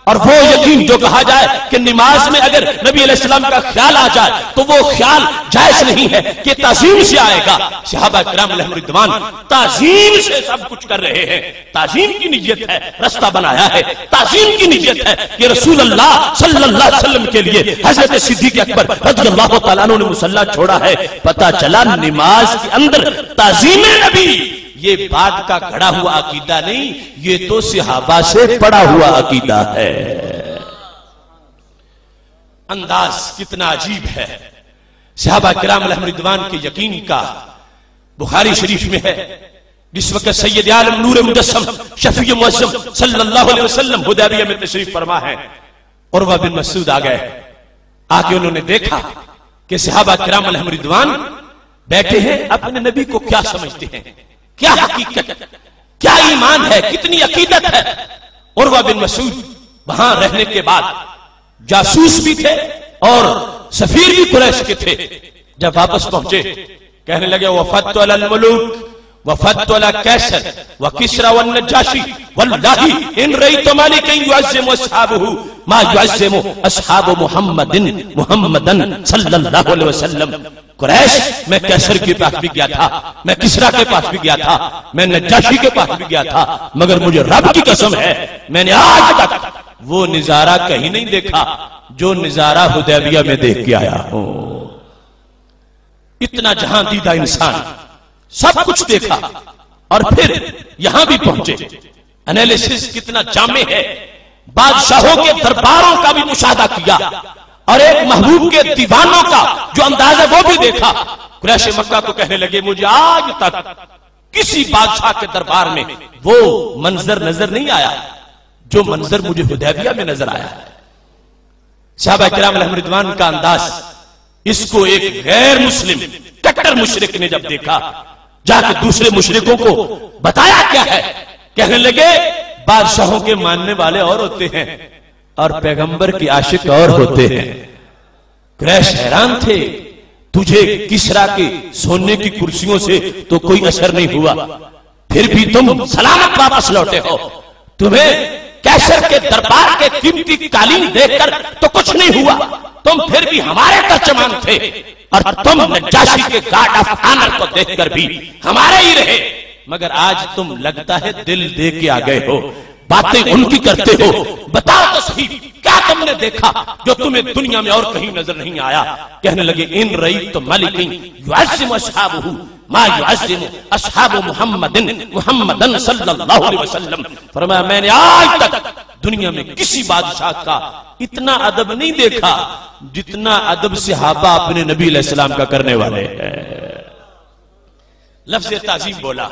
اور وہ یقین جو کہا جائے کہ نماز میں اگر نبی علیہ السلام کا خیال آ جائے تو وہ خیال جائز نہیں ہے کہ تعظیم سے آئے گا۔ صحابہ کرام علیہم رضوان تعظیم سے سب کچھ کر رہے ہیں، تعظیم کی نیت ہے، رستہ بنایا ہے، تعظیم کی نیت ہے کہ رسول اللہ صلی اللہ علیہ وسلم کے لیے حضرت صدیق اکبر رضی اللہ تعالیٰ عنہ نے مصلی چھوڑا ہے۔ پتہ چلا نماز کے اندر تعظیم نبی یہ بات کا گھڑا ہوا عقیدہ نہیں، یہ تو صحابہ سے پڑا ہوا عقیدہ ہے۔ انداز کتنا عجیب ہے صحابہ کرام علیہم رضوان کے یقین کا۔ بخاری شریف میں ہے جس وقت سید عالم نور مجسم شفیع معظم صلی اللہ علیہ وسلم حدیبیہ میں تشریف فرما ہے، عروہ بن مسعود آ گئے، آ کے انہوں نے دیکھا کہ صحابہ کرام علیہم رضوان بیٹھے ہیں، اپنے نبی کو کیا سمجھتے ہیں، کیا حقیقت، کیا ایمان ہے، کتنی عقیدت ہے۔ عروہ بن مسعود وہاں رہنے کے بعد جاسوس بھی تھے اور سفیر بھی قریش کے تھے۔ جب واپس پہنچے کہنے لگے وفدت علی الملوک وفدت علی کیسر وکسرا والنجاشی واللہ ان رأیت مالکا یعظم اصحابہ ما یعظم اصحاب محمدن صلی اللہ علیہ وسلم۔ قریش میں کیسر کے پاس بھی گیا تھا، میں کسرا کے پاس بھی گیا تھا، میں نجاشی کے پاس بھی گیا تھا، مگر مجھے رب کی قسم ہے میں نے آج تک وہ نظارہ کہیں نہیں دیکھا جو نظارہ حدیبیہ میں دیکھ کے آیا ہوں۔ اتنا جہاں دیدہ انسان، سب کچھ دیکھا اور پھر یہاں بھی پہنچے۔ انالیسس کتنا جامع ہے، بادشاہوں کے درباروں کا بھی مشاہدہ کیا اور ایک محبوب کے دیوانوں کا جو انداز ہے وہ بھی دیکھا۔ قریش مکہ کو کہنے لگے مجھے آج تک کسی بادشاہ کے دربار میں وہ منظر نظر نہیں آیا جو منظر مجھے حدیبیہ میں نظر آیا ہے۔ صحابہ کرام علیہم رضوان کا انداز، اس کو ایک غیر مسلم کٹر مشرک نے جب دیکھا، جا کے دوسرے مشرکوں کو بتایا کیا ہے، کہنے لگے بادشاہوں کے ماننے والے اور ہوتے ہیں اور پیغمبر کی عاشق اور ہوتے ہیں۔ قریش حیران تھے، تجھے کسرا کے سونے کی کرسیوں سے تو کوئی اثر نہیں ہوا، پھر بھی تم سلامت واپس لوٹے ہو، تمہیں کیسر کے دربار کے قیمتی قالین دیکھ کر تو کچھ نہیں ہوا، تم پھر بھی ہمارے ترجمان تھے، اور تم نجاشی کے گارڈ آف آنر کو دیکھ کر بھی ہمارے ہی رہے، مگر آج تم لگتا ہے دل دے کے آ گئے ہو، باتیں ان کی کرتے ہو، بتاؤ تو صحیح کیا تم نے دیکھا جو تمہیں دنیا میں اور کہیں نظر نہیں آیا۔ کہنے لگے ان رأیت مالکا یعظم اصحابہ ما یعظم اصحاب محمدن صلی اللہ علیہ وسلم۔ فرمایا میں نے آج تک دنیا میں کسی بادشاہ کا اتنا ادب نہیں دیکھا جتنا ادب صحابہ اپنے نبی علیہ السلام کا کرنے والے ہیں۔ لفظ تعظیم بولا،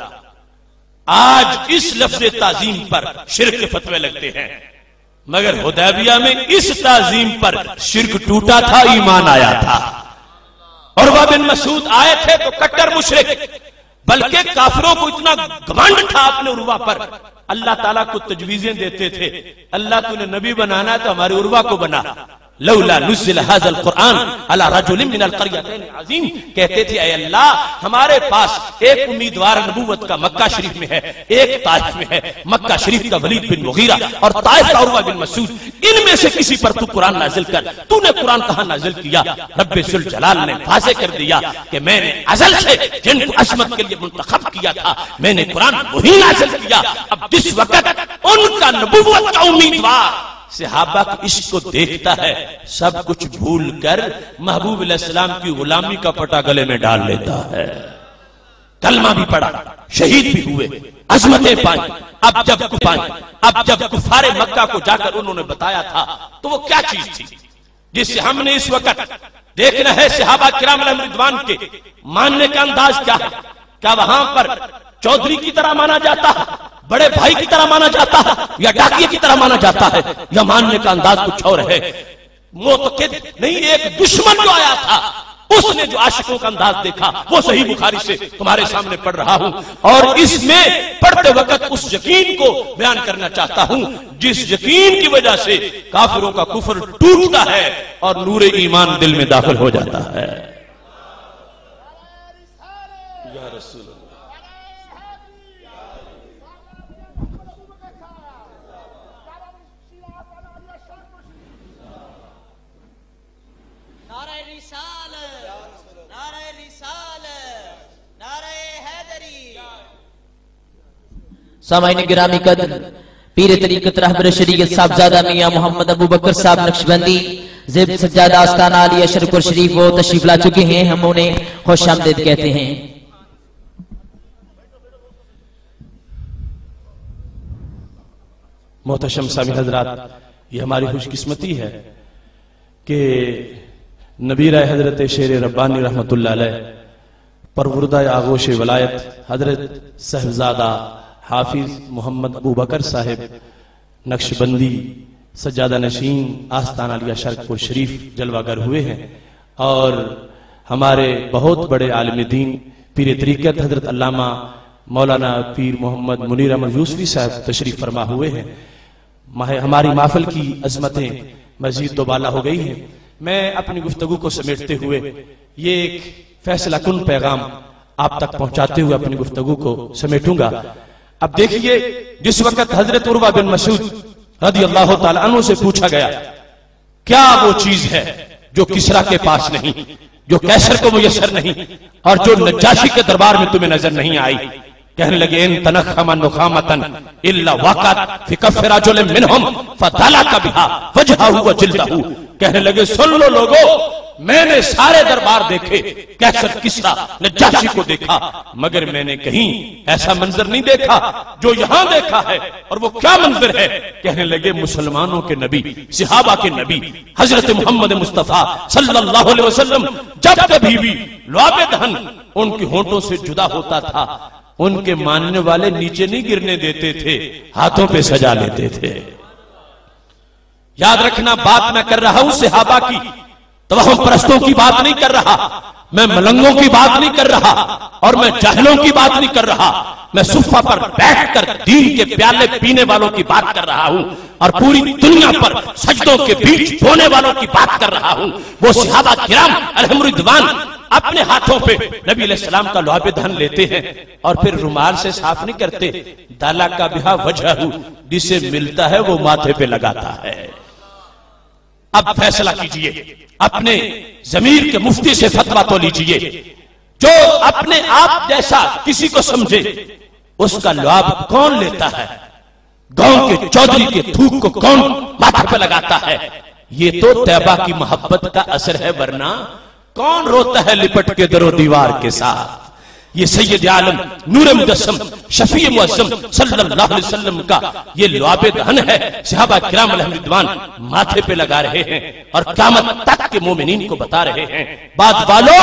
آج اس لفظ تعظیم پر شرک کے فتوے لگتے ہیں، مگر حدیبیہ میں اس تعظیم پر شرک ٹوٹا تھا، ایمان آیا تھا۔ عروہ بن مسعود آئے تھے تو کٹر مشرک، بلکہ کافروں کو اتنا گھمنڈ تھا اپنے عروہ پر، اللہ تعالیٰ کو تجویزیں دیتے تھے، اللہ تو نے نبی بنانا ہے تو ہمارے عروہ کو بنا، لولا نزل هذا القرآن على رجل من القريتين عظیم، کہتے تھے اے اللہ ہمارے پاس ایک امیدوار نبوت کا مکہ شریف میں ہے، ایک طائف میں ہے، مکہ شریف کا ولید بن مغیرہ اور طائف کا عروہ بن مسعود، ان میں سے کسی پر تو قرآن نازل کر۔ تو نے قرآن کہاں نازل کیا؟ رب ذوالجلال نے واضح کر دیا کہ میں نے ازل سے جن کو عظمت کے لیے منتخب کیا تھا میں نے قرآن وہی نازل کیا۔ اب جس وقت ان کا نبوت کا امیدوار صحابہ کے عشق کو دیکھتا ہے، سب کچھ بھول کر محبوب علیہ السلام کی غلامی کا پٹا گلے میں ڈال لیتا ہے، کلمہ بھی پڑھا، شہید بھی ہوئے، عظمتیں پائیں۔ اب جب کفار مکہ کو جا کر انہوں نے بتایا تھا تو وہ کیا چیز تھی جس سے ہم نے اس وقت دیکھنا ہے صحابہ کرام علیہم رضوان کے ماننے کا انداز کیا ہے؟ کیا وہاں پر چودھری کی طرح مانا جاتا ہے، بڑے بھائی کی طرح مانا جاتا ہے یا ڈاکیے کی طرح مانا جاتا ہے یا ماننے کا انداز کچھ اور ہے؟ معتقد نہیں، ایک دشمن جو آیا تھا اس نے جو عاشقوں کا انداز دیکھا وہ صحیح بخاری سے تمہارے سامنے پڑھ رہا ہوں، اور اس میں پڑھتے وقت اس یقین کو بیان کرنا چاہتا ہوں جس یقین کی وجہ سے کافروں کا کفر ٹوٹتا ہے اور نور ایمان دل میں داخل ہو جاتا ہے۔ یا رسول اللہ،
سامعین گرامی قدر، پیر طریقت رہبر شریعت صاحبزادہ میاں محمد ابو بکر صاحب نقشبندی زیب سجادہ آستانہ علی اشرف شریف وہ تشریف لا چکے ہیں، ہم انہیں خوش آمدید کہتے ہیں۔
محتشم سامع حضرات، یہ ہماری خوش قسمتی ہے کہ نبی رائے حضرت شیر ربانی رحمت اللہ علیہ پروردہ آغوش ولایت حضرت صاحبزادہ حافظ محمد ابو بکر صاحب نقشبندی سجادہ نشین آستانہ علیہ شرک پور شریف جلوہ گر ہوئے ہیں، اور ہمارے بہت بڑے عالم دین پیر طریقت حضرت علامہ مولانا پیر محمد منیر احمد یوسفی صاحب تشریف فرما ہوئے ہیں۔ ہماری محفل کی عظمتیں مزید دوبالا ہو گئی ہیں۔ میں اپنی گفتگو کو سمیٹتے ہوئے یہ ایک فیصلہ کن پیغام آپ تک پہنچاتے ہوئے اپنی گفتگو کو سمیٹوں گا۔ اب دیکھیے، جس وقت حضرت عروہ بن مسعود رضی اللہ تعالیٰ عنہ سے پوچھا گیا کیا وہ چیز ہے جو کسرا کے پاس نہیں، جو کیسر کو میسر نہیں، اور جو نجاشی کے دربار میں تمہیں نظر نہیں آئی، کہنے لگے ان تنخم نخامتن الا وقت فی کف رجل منہم فدلک بہا وجہہ وجلدہ، کہنے لگے سن لو لوگو، میں نے سارے دربار دیکھے، کیسر کسرا نجاشی کو دیکھا، مگر میں نے کہیں ایسا منظر نہیں دیکھا جو یہاں دیکھا ہے۔ اور وہ کیا منظر ہے؟ کہنے لگے مسلمانوں کے نبی، صحابہ کے نبی حضرت محمد مصطفیٰ صلی اللہ علیہ وسلم جب کبھی بھی لعاب دہن ان کی ہونٹوں سے جدا ہوتا تھا، ان کے ماننے والے نیچے نہیں گرنے دیتے تھے، ہاتھوں پہ سجا لیتے تھے۔ یاد رکھنا، بات میں کر رہا ہوں صحابہ کی، توہم پرستوں کی بات نہیں کر رہا، میں ملنگوں کی بات نہیں کر رہا، اور میں جاہلوں کی بات نہیں کر رہا، میں صفہ پر بیٹھ کر دین کے پیالے پینے والوں کی بات کر رہا ہوں، اور پوری دنیا پر سجدوں کے بیچ دھونے والوں کی بات کر رہا ہوں۔ وہ صحابہ کرام علیہم رضوان اپنے ہاتھوں پہ نبی علیہ السلام کا لعاب دہن لیتے ہیں اور پھر رومال سے صاف نہیں کرتے، دالا کا بہا وجہ جسے ملتا ہے وہ ماتھے پہ لگاتا ہے۔ اب فیصلہ کیجئے، اپنے ضمیر کے مفتی سے فتویٰ تو لیجئے، جو اپنے آپ جیسا کسی کو سمجھے اس کا لعاب کون لیتا ہے؟ گاؤں کے چودھری کے تھوک کو کون ماتھے پہ لگاتا ہے؟ یہ تو طیبہ کی محبت کا اثر ہے، ورنہ کون روتا ہے لپٹ کے در و دیوار کے ساتھ؟ یہ سید عالم نور مجسم شفیع معظم صلی اللہ علیہ وسلم کا یہ لعاب دہن ہے، صحابہ کرام علیہم رضوان ماتھے پہ لگا رہے ہیں اور قیامت تک کے مومنین کو بتا رہے ہیں، بات والو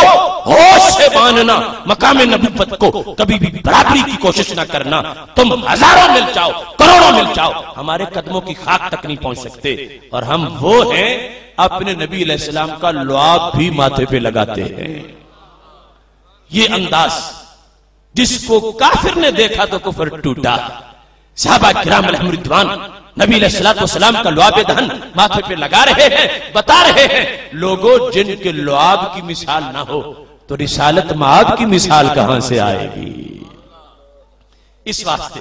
ہوش سے ماننا، مقام نبوت کو کبھی بھی برابری کی کوشش نہ کرنا، تم ہزاروں مل جاؤ، کروڑوں مل جاؤ، ہمارے قدموں کی خاک تک نہیں پہنچ سکتے، اور ہم وہ ہیں اپنے نبی علیہ السلام کا لعاب بھی ماتھے پہ لگاتے ہیں۔ یہ انداز جس کو کافر نے دیکھا تو کفر ٹوٹا۔ صحابہ کرام علیہم رضوان نبی علیہ السلام کا لعاب دہن ماتھے پہ لگا رہے ہیں، بتا رہے ہیں لوگوں جن کے لعاب کی مثال نہ ہو تو رسالت معاد کی مثال کہاں سے آئے گی؟ اس واسطے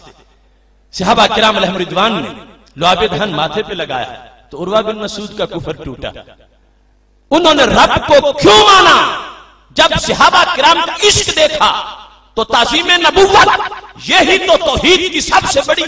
صحابہ کرام علیہم رضوان نے لعاب دہن ماتھے پہ لگایا تو عروہ بن مسعود کا کفر ٹوٹا۔ انہوں نے رب کو کیوں مانا؟ جب صحابہ کرام کا عشق دیکھا تو تعظیم نبوت، یہی تو توحید کی سب سے بڑی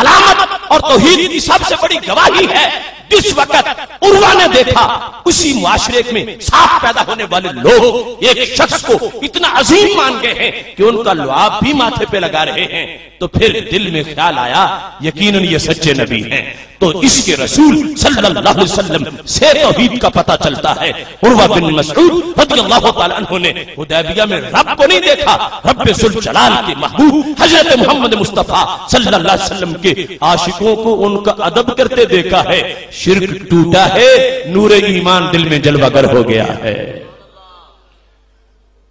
علامت اور توحید کی سب سے بڑی گواہی ہے۔ جس وقت عروہ نے دیکھا اسی معاشرے میں صاف پیدا ہونے والے لوگ ایک شخص کو اتنا عظیم مان گئے ہیں کہ ان کا لعاب بھی ماتھے پہ لگا رہے ہیں، تو پھر دل میں خیال آیا یقیناً یہ سچے نبی ہیں، تو اس کے رسول صلی اللہ علیہ وسلم سے توحید کا پتہ چلتا ہے۔ عروہ بن مسعود رضی اللہ تعالیٰ عنہ نے حدیبیہ میں رب کو نہیں دیکھا، رب ذوالجلال کے محبوب حضرت محمد مصطفیٰ صلی اللہ علیہ وسلم کے عاشقوں کو ان کا ادب کرتے دیکھا ہے۔ شرک ٹوٹا ہے، نور ایمان دل میں جلوہ گر ہو گیا ہے۔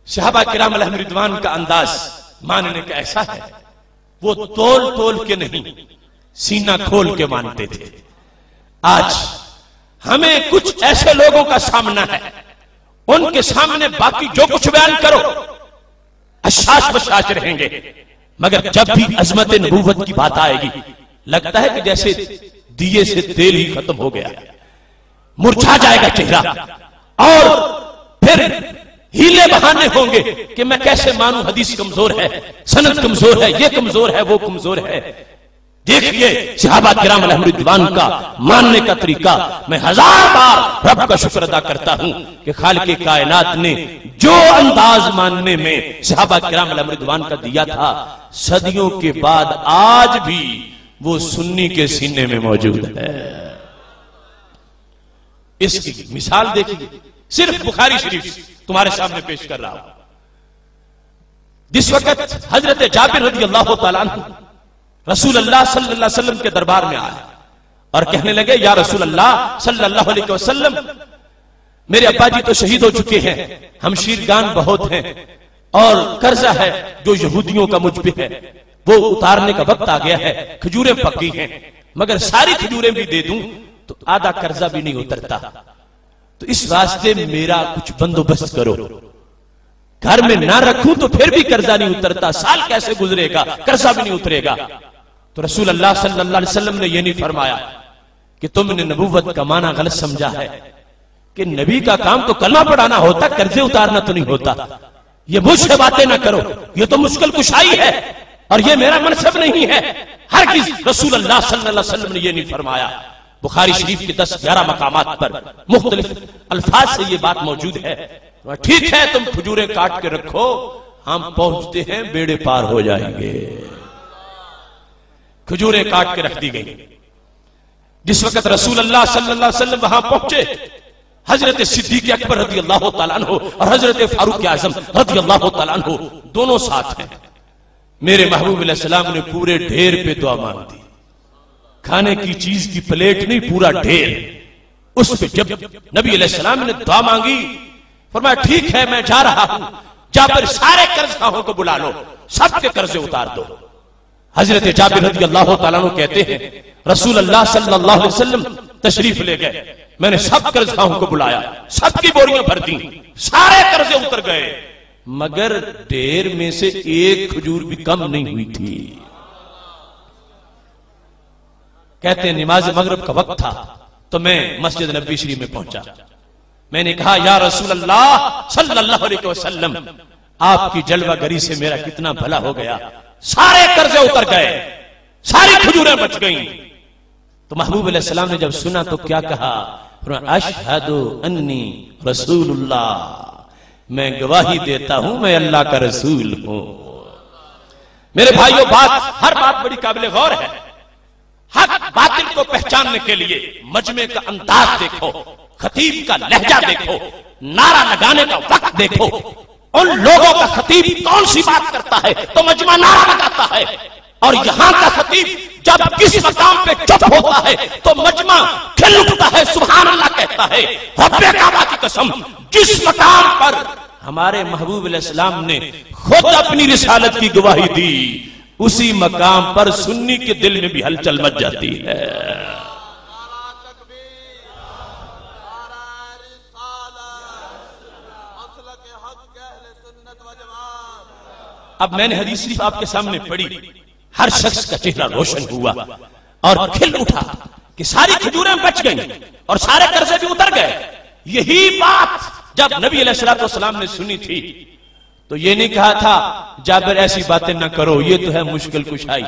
صحابہ کرام علیہم رضوان کا انداز ماننے کا ایسا ہے، وہ تول تول کے نہیں سینہ کھول کے مانتے تھے۔ آج ہمیں کچھ ایسے لوگوں کا سامنا ہے، ان کے سامنے باقی جو کچھ بیان کرو اشاش بشاش رہیں گے، مگر جب بھی عظمت نبوت کی بات آئے گی لگتا ہے کہ جیسے دیے سے تیل ہی ختم ہو گیا، مرجھا جائے گا چہرہ، اور پھر ہیلے بہانے ہوں گے کہ میں کیسے مانوں، حدیث کمزور ہے، سند کمزور ہے، یہ کمزور ہے، وہ کمزور ہے۔ دیکھئے صحابہ کرام علیہم رضوان کا ماننے کا طریقہ، میں ہزار بار رب کا شکر ادا کرتا ہوں کہ خالق کائنات نے جو انداز ماننے میں صحابہ کرام علیہم رضوان کا دیا تھا، صدیوں کے بعد آج بھی وہ سنی کے سینے میں موجود ہے۔ اس کی مثال دیکھیے، صرف بخاری شریف تمہارے سامنے پیش کر رہا ہوں۔ جس وقت حضرت جابر رضی اللہ تعالیٰ عنہ رسول اللہ صلی اللہ علیہ وسلم کے دربار میں آئے اور کہنے لگے یا رسول اللہ صلی اللہ علیہ وسلم، میرے ابا جی تو شہید ہو چکے ہیں، ہم شیرگان بہت ہیں اور قرضہ ہے جو یہودیوں کا مجھ پہ ہے، وہ اتارنے کا وقت آ گیا ہے، کھجوریں پک گئی ہیں، مگر ساری کھجوریں بھی دے دوں تو آدھا قرضہ بھی نہیں اترتا، تو اس واسطے میرا کچھ بندوبست کرو، گھر میں نہ رکھوں تو پھر بھی قرضہ نہیں اترتا، سال کیسے گزرے گا، قرضہ بھی نہیں اترے گا۔ تو رسول اللہ صلی اللہ علیہ وسلم نے یہ نہیں فرمایا کہ تم نے نبوت کا معنی غلط سمجھا ہے، کہ نبی کا کام تو کلمہ پڑھانا ہوتا، قرضے اتارنا تو نہیں ہوتا، یہ مجھ سے باتیں نہ کرو، یہ تو مشکل کشائی ہے اور یہ میرا منصب نہیں ہے۔ ہرگز رسول اللہ صلی اللہ علیہ وسلم نے یہ نہیں فرمایا۔ بخاری شریف کے 10-11 مقامات پر مختلف الفاظ سے یہ بات موجود ہے۔ ٹھیک ہے تم کھجوریں کاٹ کے رکھو، ہم پہنچتے ہیں، بیڑے پار ہو جائیں گے۔ کھجوریں کاٹ کے رکھ دی گئی۔ جس وقت رسول اللہ صلی اللہ علیہ وسلم وہاں پہنچے، حضرت صدیق اکبر رضی اللہ تعالیٰ عنہ اور حضرت فاروق اعظم رضی اللہ تعالیٰ عنہ دونوں ساتھ ہیں۔ میرے محبوب علیہ السلام نے پورے ڈھیر پہ دعا مانگ دی، کھانے کی چیز کی پلیٹ نہیں، پورا ڈھیر۔ اس پہ جب نبی علیہ السلام نے دعا مانگی، فرمایا ٹھیک ہے میں جا رہا ہوں، جابر سارے قرض خواہوں کو بلا لو، سب کے قرضے اتار دو۔ حضرت جابر رضی اللہ تعالیٰ عنہ کہتے ہیں رسول اللہ صلی اللہ علیہ وسلم تشریف لے گئے، میں نے سب قرض خواہوں کو بلایا، سب کی بوریاں بھر دیں، سارے قرضے اتر گئے، مگر ڈھیر میں سے ایک کھجور بھی کم نہیں ہوئی تھی۔ کہتے ہیں نماز مغرب کا وقت تھا تو میں مسجد نبوی شریف میں پہنچا، میں نے کہا یا رسول اللہ صلی اللہ علیہ وسلم، آپ کی جلوہ گری سے میرا کتنا بھلا ہو گیا، سارے قرضے اتر گئے، ساری کھجوریں بچ گئیں۔ تو محبوب علیہ السلام نے جب سنا تو کیا کہا، اشہد انی رسول اللہ، میں گواہی دیتا ہوں میں اللہ کا رسول ہوں۔ میرے بھائیوں، ہر بات بڑی قابل غور ہے۔ حق باطل کو پہچاننے کے لیے مجمع کا انداز دیکھو، خطیب کا لہجہ دیکھو، نعرہ لگانے کا وقت دیکھو، ان لوگوں کا خطیب کون سی بات کرتا ہے تو مجمع نعرہ لگاتا ہے، اور یہاں کا خطیب جب کس مقام پہ چپ ہوتا ہے تو مجمع کھل اٹھتا ہے، سبحان اللہ کہتا ہے۔ رب کعبہ کی قسم، جس مقام پر ہمارے محبوب علیہ السلام نے خود اپنی رسالت کی گواہی دی، اسی مقام پر سنی کے دل میں بھی ہلچل مچ جاتی ہے۔ اب میں نے حدیث شریف آپ کے سامنے پڑھی، ہر شخص کا چہرہ روشن ہوا اور کھل اٹھا کہ ساری کھجوریں بچ گئیں اور سارے قرضے بھی اتر گئے۔ یہی بات جب نبی علیہ السلام نے سنی تھی تو یہ نہیں کہا تھا جابر ایسی باتیں نہ کرو، یہ تو ہے مشکل کشائی،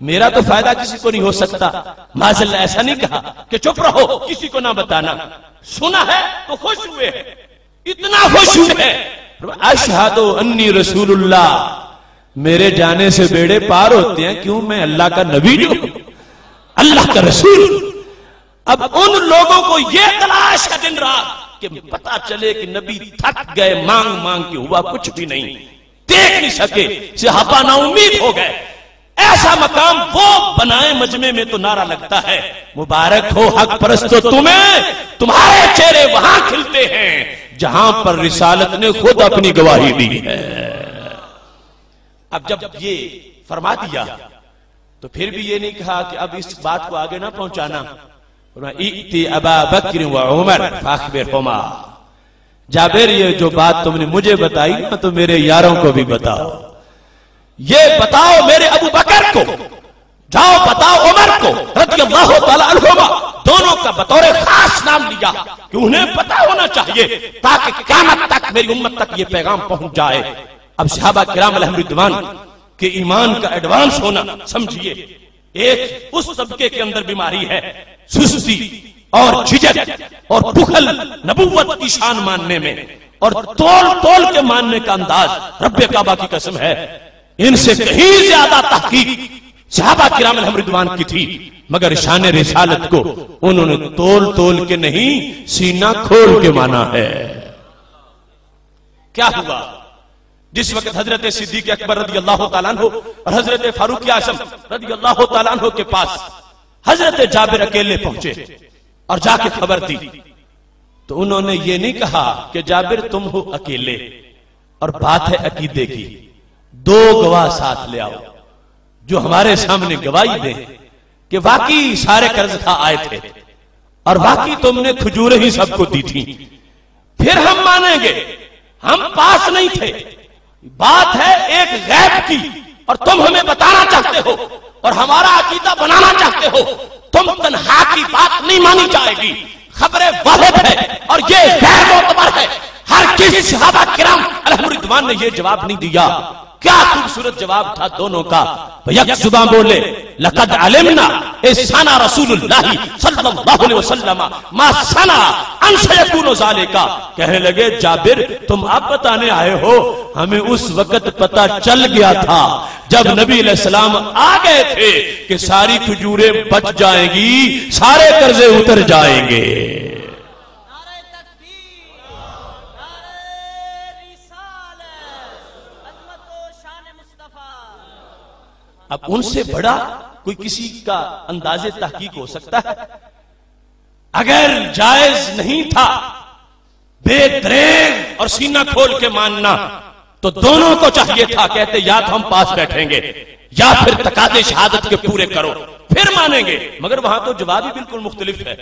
میرا تو فائدہ کسی کو نہیں ہو سکتا. معاذاللہ ایسا نہیں کہا کہ چپ رہو کسی کو نہ بتانا. سنا ہے تو خوش ہوئے ہیں, اتنا خوش ہوئے ہیں. اشہد انی رسول اللہ, میرے جانے سے بیڑے پار ہوتے ہیں. کیوں؟ میں اللہ کا نبی جو ہوں, اللہ کا رسول. اب ان لوگوں کو یہ تلاش ہے دن رات کہ پتا چلے کہ نبی تھک گئے, مانگ مانگ کے ہوا کچھ بھی نہیں, دیکھ نہیں سکے, صحابہ نا امید ہو گئے. ایسا مقام وہ بنائے مجمع میں تو نعرہ لگتا ہے مبارک ہو حق پرستو تمہیں, تمہارے چہرے وہاں کھلتے ہیں جہاں پر رسالت نے خود اپنی گواہی دی ہے. اب جب یہ فرما دیا تو پھر بھی یہ نہیں کہا کہ اب اس بات کو آگے نہ پہنچانا. ائتی ابا بکر و عمر فاخبرہما, جابر یہ جو بات تم نے مجھے بتائی نا تو میرے یاروں کو بھی بتاؤ. یہ بتاؤ میرے ابو بکر کو, جاؤ بتاؤ عمر کو رضی اللہ تعالی عنہما. دونوں کا بطور خاص نام لیا کہ انہیں پتا ہونا چاہیے تاکہ قیامت تک میری امت تک یہ پیغام پہنچ جائے. اب صحابہ کرام علیہم رضوان کے ایمان کا ایڈوانس ہونا سمجھیے. ایک اس طبقے کے اندر بیماری ہے سستی اور جھجک اور بخل نبوت کی شان ماننے میں, اور تول تول کے ماننے کا انداز رب کعبہ کی قسم ہے ان سے کہیں زیادہ تحقیق صحابہ کرام علیہم رضوان کی تھی. مگر شان رسالت کو انہوں نے تول تول کے نہیں سینہ کھول کے مانا ہے. کیا ہوا جس وقت حضرت صدیق اکبر رضی اللہ تعالیٰ عنہ اور حضرت فاروق اعظم رضی اللہ تعالیٰ عنہ کے پاس حضرت جابر اکیلے پہنچے اور جا کے خبر دی تو انہوں نے یہ نہیں کہا کہ جابر تم ہو اکیلے اور بات ہے عقیدے کی, دو گواہ ساتھ لے آؤ جو ہمارے سامنے گواہی دیں کہ واقعی سارے قرض کھا آئے تھے اور واقعی تم نے کھجوریں ہی سب کو دی تھی, پھر ہم مانیں گے. ہم پاس نہیں تھے, بات ہے ایک غیب کی اور تم ہمیں بتانا چاہتے ہو اور ہمارا عقیدہ بنانا چاہتے ہو. تم تنہا کی بات نہیں مانی جائے گی, خبریں واحد ہے اور یہ غیر معتبر ہے. ہر کسی صحابہ کرام علیہم رضوان نے یہ جواب نہیں دیا. کیا خوبصورت جواب تھا دونوں کا. یک زبان بولے لقد علمنا سنا رسول اللہ صلی اللہ علیہ وسلم ما سنا ان سیکون ذالک. کہنے لگے جابر تم اب بتانے آئے ہو, ہمیں اس وقت پتا چل گیا تھا جب نبی علیہ السلام آ گئے تھے کہ ساری کھجوریں بچ جائیں گی, سارے قرضے اتر جائیں گے. اب ان سے بڑا کوئی کسی کا انداز تحقیق ہو سکتا ہے؟ اگر جائز نہیں تھا بے دریغ اور سینہ کھول کے ماننا تو دونوں کو چاہیے تھا کہتے یا تو ہم پاس بیٹھیں گے یا پھر تقاضے شہادت کے پورے کرو پھر مانیں گے. مگر وہاں تو جواب ہی بالکل مختلف ہے.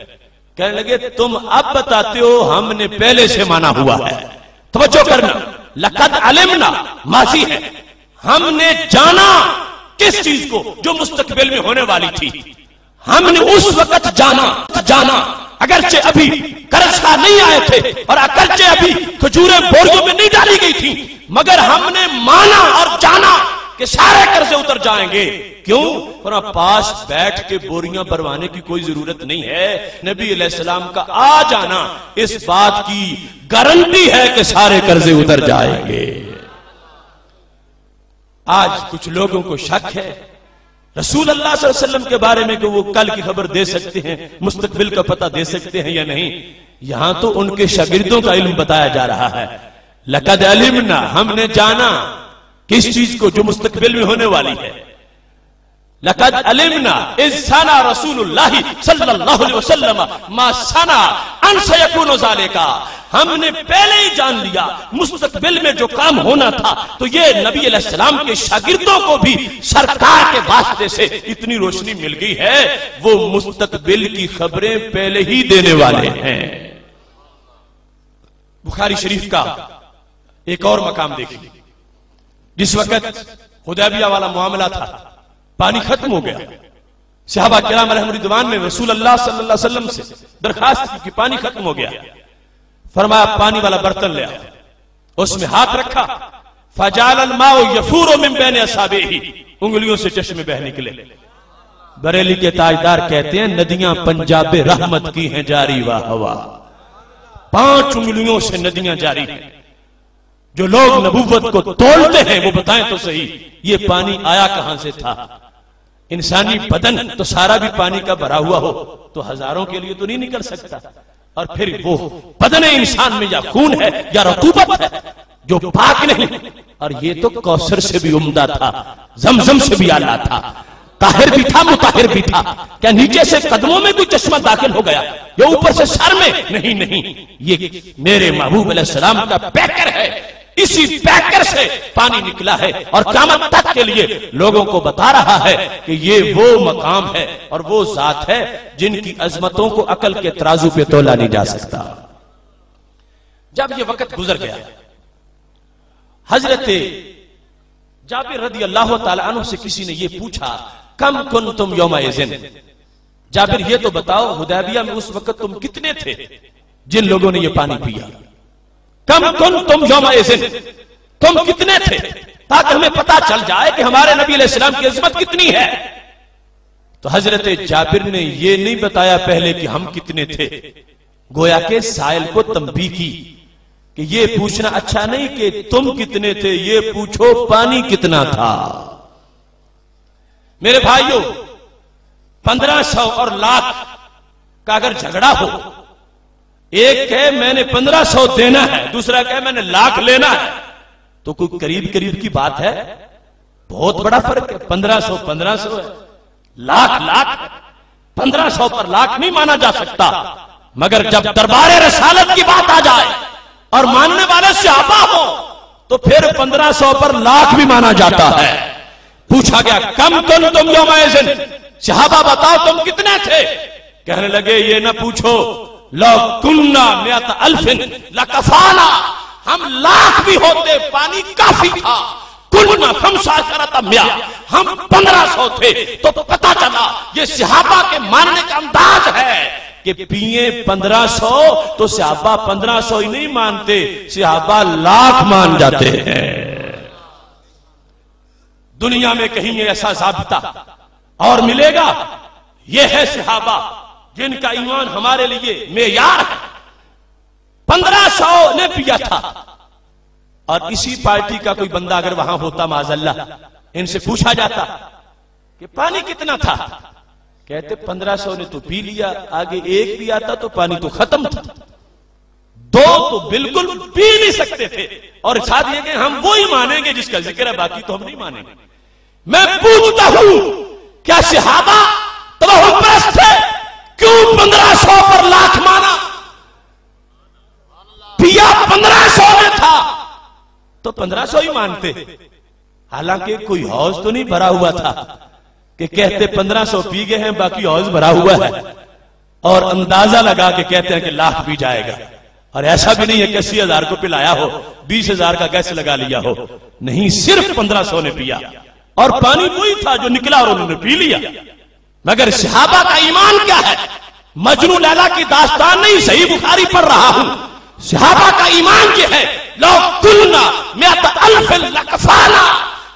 کہنے لگے تم اب بتاتے ہو, ہم نے پہلے سے مانا ہوا ہے. توجہ کرنا, لقد علمنا ماضی ہے, ہم نے جانا کس چیز کو جو مستقبل میں ہونے والی تھی. ہم نے اس وقت جانا اگرچہ ابھی قرض کا نہیں آئے تھے اور اگرچہ ابھی کھجوریں بوریوں میں نہیں ڈالی گئی تھی, مگر ہم نے مانا اور جانا کہ سارے قرضے اتر جائیں گے. کیوں؟ پاس بیٹھ کے بوریاں بھروانے کی کوئی ضرورت نہیں ہے. نبی علیہ السلام کا آ جانا اس بات کی گارنٹی ہے کہ سارے قرضے اتر جائیں گے. آج کچھ لوگوں کو شک ہے رسول اللہ صلی اللہ علیہ وسلم کے بارے میں کہ وہ کل کی خبر دے سکتے ہیں, مستقبل کا پتہ دے سکتے ہیں یا نہیں. یہاں تو ان کے شاگردوں کا علم بتایا جا رہا ہے. لقد علمنا, ہم نے جانا کس چیز کو جو مستقبل میں ہونے والی ہے. لقد علمنا اذ سنا رسول اللہ صلی اللہ علیہ وسلم ما سنا ان سیکون ذالک. ہم نے پہلے ہی جان لیا مستقبل میں جو کام ہونا تھا. تو یہ نبی علیہ السلام کے شاگردوں کو بھی سرکار کے واسطے سے اتنی روشنی مل گئی ہے, وہ مستقبل کی خبریں پہلے ہی دینے والے ہیں. بخاری شریف کا ایک اور مقام دیکھیے. جس وقت حدیبیہ والا معاملہ تھا, پانی ختم ہو گیا, صحابہ کرام علیہم رضوان نے رسول اللہ صلی اللہ علیہ وسلم سے درخواست کی کہ پانی ختم ہو گیا. فرمایا پانی والا برتن لے آؤ. اس میں ہاتھ رکھا, فجعل الماء یفور من بین اصابعہ, انگلیوں سے چشمے بہ نکلے. بریلی کے تاجدار کہتے ہیں ندیاں پنجاب رحمت کی ہیں جاری و ہوا. 5 انگلیوں سے ندیاں جاری ہیں. جو لوگ نبوت کو تولتے ہیں وہ بتائیں تو صحیح یہ پانی آیا کہاں سے تھا. انسانی بدن تو سارا بھی پانی کا بھرا ہوا ہو تو ہزاروں کے لیے تو نہیں نکل سکتا. اور پھر وہ بدن انسان میں یا خون ہے یا رطوبت ہے جو پاک نہیں. اور یہ تو کوثر سے بھی عمدہ تھا, زمزم سے بھی اعلیٰ تھا, طاہر بھی تھا مطہر بھی تھا. کیا نیچے سے قدموں میں کوئی چشمہ داخل ہو گیا یا اوپر سے سر میں؟ نہیں, یہ میرے محبوب علیہ السلام کا پیکر ہے. اسی پیکر سے پانی نکلا ہے اور قیامت تک کے لیے لوگوں کو بتا رہا ہے کہ یہ وہ مقام ہے اور وہ ذات ہے جن کی عظمتوں کو عقل کے ترازو پہ تولا نہیں جا سکتا. جب یہ وقت گزر گیا, حضرت جابر رضی اللہ تعالی عنہ سے کسی نے یہ پوچھا کم کنتم یومئذ, جابر یہ تو بتاؤ حدیبیہ میں اس وقت تم کتنے تھے جن لوگوں نے یہ پانی پیا؟ کم کنتم یومئذ, تم کتنے تھے تاکہ ہمیں پتا چل جائے کہ ہمارے نبی علیہ السلام کی عظمت کتنی ہے. تو حضرت جابر نے یہ نہیں بتایا پہلے کہ ہم کتنے تھے, گویا کہ سائل کو تنبیہ کی کہ یہ پوچھنا اچھا نہیں کہ تم کتنے تھے, یہ پوچھو پانی کتنا تھا. میرے بھائیوں 1500 اور لاکھ کا اگر جھگڑا ہو, ایک کہے میں نے 1500 دینا ہے, دوسرا کہے میں نے لاکھ لینا ہے, تو کوئی قریب کی بات ہے؟ بہت بڑا فرق ہے. 1500 ہے, لاکھ 1500 پر لاکھ نہیں مانا جا سکتا. مگر جب دربار رسالت کی بات آ جائے اور ماننے والے صحابہ ہو تو پھر 1500 پر لاکھ بھی مانا جاتا ہے. پوچھا گیا کم کنتم یومئذ, صحابہ بتاؤ تم کتنے تھے؟ کہنے لگے یہ نہ پوچھو, لو کننا مئۃ الف لکفانا, ہم لاکھ بھی ہوتے پانی کافی تھا. کننا 15 مئہ, ہم 1500 تھے. تو پتا چلا یہ صحابہ کے ماننے کا انداز ہے کہ پیئے 1500 تو صحابہ 1500 ہی نہیں مانتے, صحابہ لاکھ مان جاتے ہیں. دنیا میں کہیں ایسا ضابطہ اور ملے گا؟ یہ ہے صحابہ جن کا ایمان ہمارے لیے معیار ہے. 1500 نے پیا تھا. اور اسی پارٹی کا کوئی بندہ اگر وہاں ہوتا معاذ اللہ, ان سے پوچھا جاتا کہ پانی کتنا تھا, کہتے 1500 نے تو پی لیا, آگے ایک بھی آتا تو پانی تو ختم تھا, 2 تو بالکل پی نہیں سکتے تھے. اور ساتھ یہ کہ ہم وہی مانیں گے جس کا ذکر ہے, باقی تو ہم نہیں مانیں گے. میں پوچھتا ہوں کیا صحابہ توہم پرست تھے؟ کیوں 1500 پر لاکھ مانا؟ پیا 1500 میں تھا تو 1500 ہی مانتے. حالانکہ کوئی حوض تو نہیں بھرا ہوا تھا کہ کہتے 1500 پی گئے ہیں باقی حوض بھرا ہوا ہے, اور اندازہ لگا کے کہتے ہیں کہ لاکھ پی جائے گا. اور ایسا بھی نہیں ہے کہ 80,000 کو پلایا ہو, 20,000 کا گیس لگا لیا ہو. نہیں, صرف 1500 نے پیا اور پانی وہی تھا جو نکلا اور انہوں نے پی لیا. مگر صحابہ کا ایمان کیا ہے؟ مجنو لیلا کی داستان نہیں, صحیح بخاری پڑھ رہا ہوں. صحابہ کا ایمان یہ ہے لو قلنا مئۃ الف لکفانا,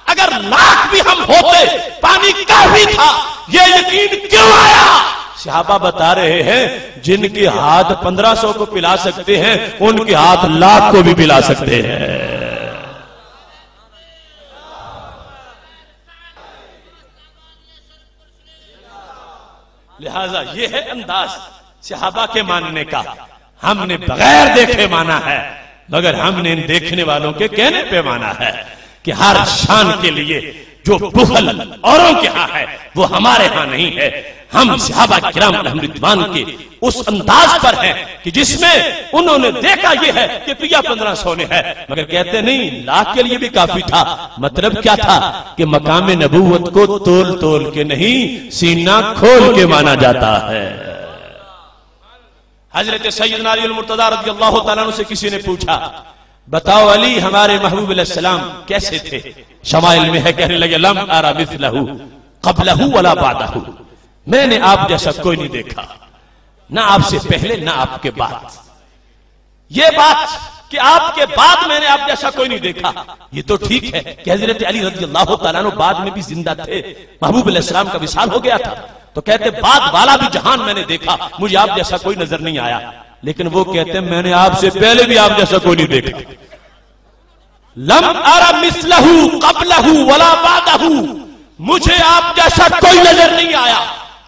اگر لاکھ بھی ہم ہوتے پانی کافی تھا. یہ یقین کیوں آیا؟ صحابہ بتا رہے ہیں جن کے ہاتھ 1500 کو پلا سکتے ہیں ان کے ہاتھ لاکھ کو بھی پلا سکتے ہیں. لہذا یہ ہے انداز صحابہ کے ماننے کا. ہم نے بغیر دیکھے مانا ہے, مگر ہم نے ان دیکھنے والوں کے کہنے پہ مانا ہے کہ ہر شان کے لیے جو بخل اوروں کے ہاں ہے وہ ہمارے ہاں نہیں ہے. ہم صحابہ کرام علیہم رضوان کے اس انداز پر ہیں کہ جس میں انہوں نے دیکھا یہ ہے کہ پیا 1500 نے ہے, مگر کہتے نہیں لاکھ کے لیے بھی کافی تھا. مطلب کیا تھا کہ مقام نبوت کو تول تول کے نہیں, سینہ کھول کے مانا جاتا ہے. حضرت سیدنا علی المرتضی رضی اللہ تعالیٰ عنہ سے کسی نے پوچھا بتاؤ علی ہمارے محبوب علیہ السلام کیسے تھے؟ شمائل میں ہے, کہنے لگے لم ارى مثلہ قبلہ ولا بعدہ, میں نے آپ جیسا کوئی نہیں دیکھا, نہ آپ سے پہلے نہ آپ کے بعد. یہ بات کہ آپ کے بعد میں نے آپ جیسا کوئی نہیں دیکھا. یہ تو ٹھیک ہے کہ حضرت علی رضی اللہ تعالیٰ عنہ بعد میں بھی زندہ تھے, محبوب علیہ السلام کا وصال ہو گیا تھا, تو کہتے بعد والا بھی جہان میں نے دیکھا, مجھے آپ جیسا کوئی نظر نہیں آیا. لیکن وہ کہتے ہیں میں نے آپ سے پہلے بھی آپ جیسا کوئی نہیں دیکھا. لم ارى مثله قبله ولا بعده, مجھے آپ جیسا کوئی نظر نہیں آیا,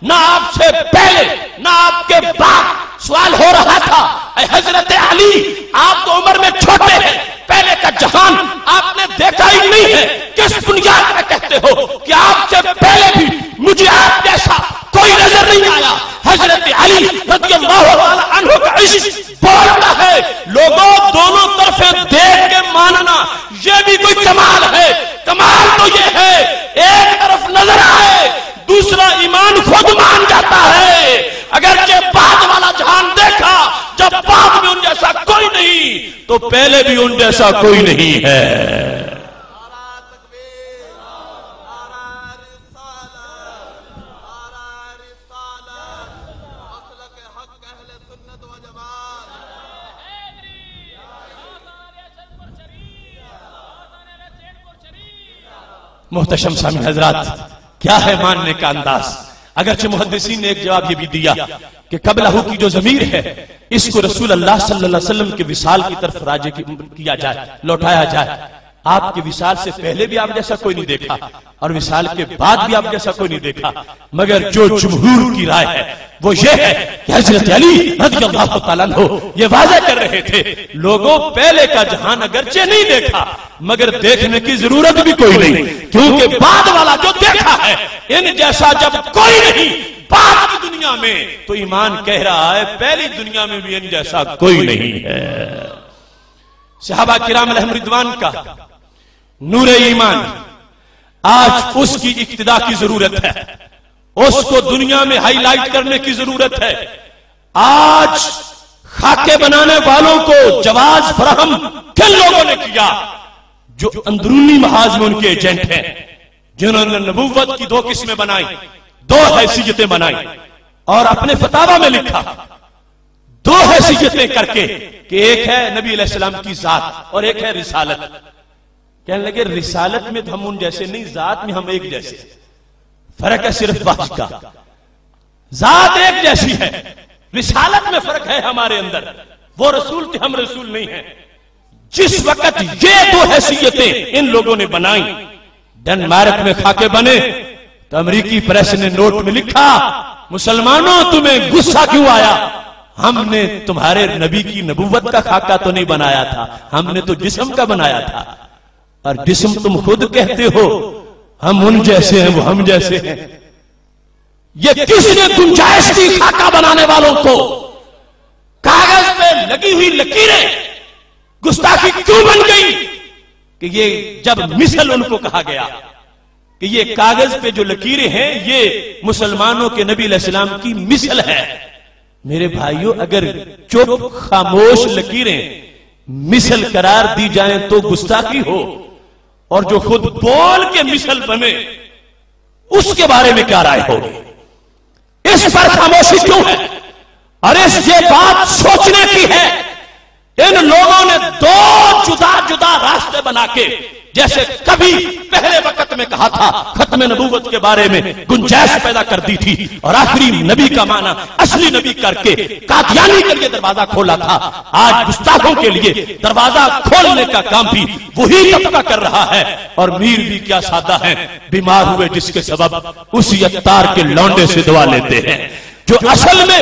نہ آپ سے پہلے نہ آپ کے بعد. سوال ہو رہا تھا اے حضرت علی آپ تو عمر میں چھوٹے ہیں, پہلے کا جہان آپ نے دیکھا ہی نہیں ہے, کس بنیاد میں کہتے ہو کہ آپ سے پہلے بھی مجھے آپ جیسا کوئی نظر نہیں آیا. حضرت علی رضی اللہ عنہ کا عشق بولتا ہے. لوگوں دونوں طرفیں دیکھ کے ماننا یہ بھی کوئی کمال ہے. کمال تو یہ ہے ایک طرف نظر آئے دوسرا ایمان خود مان جاتا ہے. اگرچہ بعد والا جہان دیکھا, جب بعد میں ان جیسا کوئی نہیں تو پہلے بھی ان جیسا کوئی نہیں ہے. محتشم سامعین حضرات, کیا ہے ماننے کا انداز. اگرچہ محدثین نے ایک جواب یہ بھی دیا کہ قبلہ کی جو ضمیر ہے اس کو رسول اللہ صلی اللہ علیہ وسلم کے وصال کی طرف راجع کیا جائے, لوٹایا جائے. آپ کے وصال سے پہلے بھی آپ جیسا کوئی نہیں دیکھا اور وصال کے بعد بھی آپ جیسا کوئی نہیں دیکھا. مگر جو جمہور کی رائے ہے وہ یہ ہے کہ حضرت علی رضی اللہ تعالیٰ عنہ یہ واضح کر رہے تھے لوگوں پہلے کا جہان اگرچہ نہیں دیکھا مگر دیکھنے کی ضرورت بھی کوئی نہیں, کیونکہ بعد والا جو دیکھا ہے ان جیسا جب کوئی نہیں بعد کی دنیا میں, تو ایمان کہہ رہا ہے پہلی دنیا میں بھی ان جیسا کوئی نہیں ہے. صحابہ کرام علیہم رضوان کا نور ایمان آج اس کی اقتدا کی ضرورت ہے, اس کو دنیا میں ہائی لائٹ کرنے کی ضرورت ہے. آج خاکے بنانے والوں کو جواز فراہم کن لوگوں نے کیا؟ جو اندرونی محاذ میں ان کے ایجنٹ ہیں, جنہوں نے نبوت کی 2 قسمیں بنائی, 2 حیثیتیں بنائی اور اپنے فتاوی میں لکھا 2 حیثیتیں کر کے کہ ایک ہے نبی علیہ السلام کی ذات اور ایک ہے رسالت. کہنے لگے رسالت میں ہم ان جیسے نہیں, ذات میں ہم ایک جیسے. فرق ہے صرف واحد کا, ذات ایک جیسی ہے, رسالت میں فرق ہے ہمارے اندر. وہ رسول تھے, ہم رسول نہیں ہیں. جس وقت یہ 2 حیثیتیں ان لوگوں نے بنائی, ڈنمارک میں خاکے بنے تو امریکی پریس نے نوٹ میں لکھا مسلمانوں تمہیں غصہ کیوں آیا, ہم نے تمہارے نبی کی نبوت کا خاکہ تو نہیں بنایا تھا, ہم نے تو جسم کا بنایا تھا. اور جسم تم خود کہتے ہو ہم ان جیسے ہیں وہ ہم جیسے ہیں. یہ کس نے گنجائش دی خاکہ بنانے والوں کو؟ کاغذ پہ لگی ہوئی لکیریں گستاخی کیوں بن گئی کہ یہ جب مثل ان کو کہا گیا کہ یہ کاغذ پہ جو لکیریں ہیں یہ مسلمانوں کے نبی علیہ السلام کی مثل ہے. میرے بھائیوں اگر چپ خاموش لکیریں مثل قرار دی جائیں تو گستاخی ہو, اور جو خود بول کے مثل بنے اس کے بارے میں کیا رائے ہوگی؟ اس پر خاموشی کیوں ہے؟ اور اس یہ بات سوچنے کی ہے ان لوگوں نے 2 جدا جدا راستے بنا کے, جیسے کبھی پہلے وقت میں کہا تھا ختم نبوت کے بارے میں گنجائش پیدا کر دی تھی اور آخری نبی کا معنی اصلی نبی کر کے قادیانی کے لیے دروازہ کھولا تھا. آج گستاخوں کے لیے دروازہ کھولنے کا کام بھی وہی طبقہ کر رہا ہے. اور میر بھی کیا سادہ ہیں, بیمار ہوئے جس کے سبب اسی اتار کے لونڈے سے دعا لیتے ہیں, جو اصل میں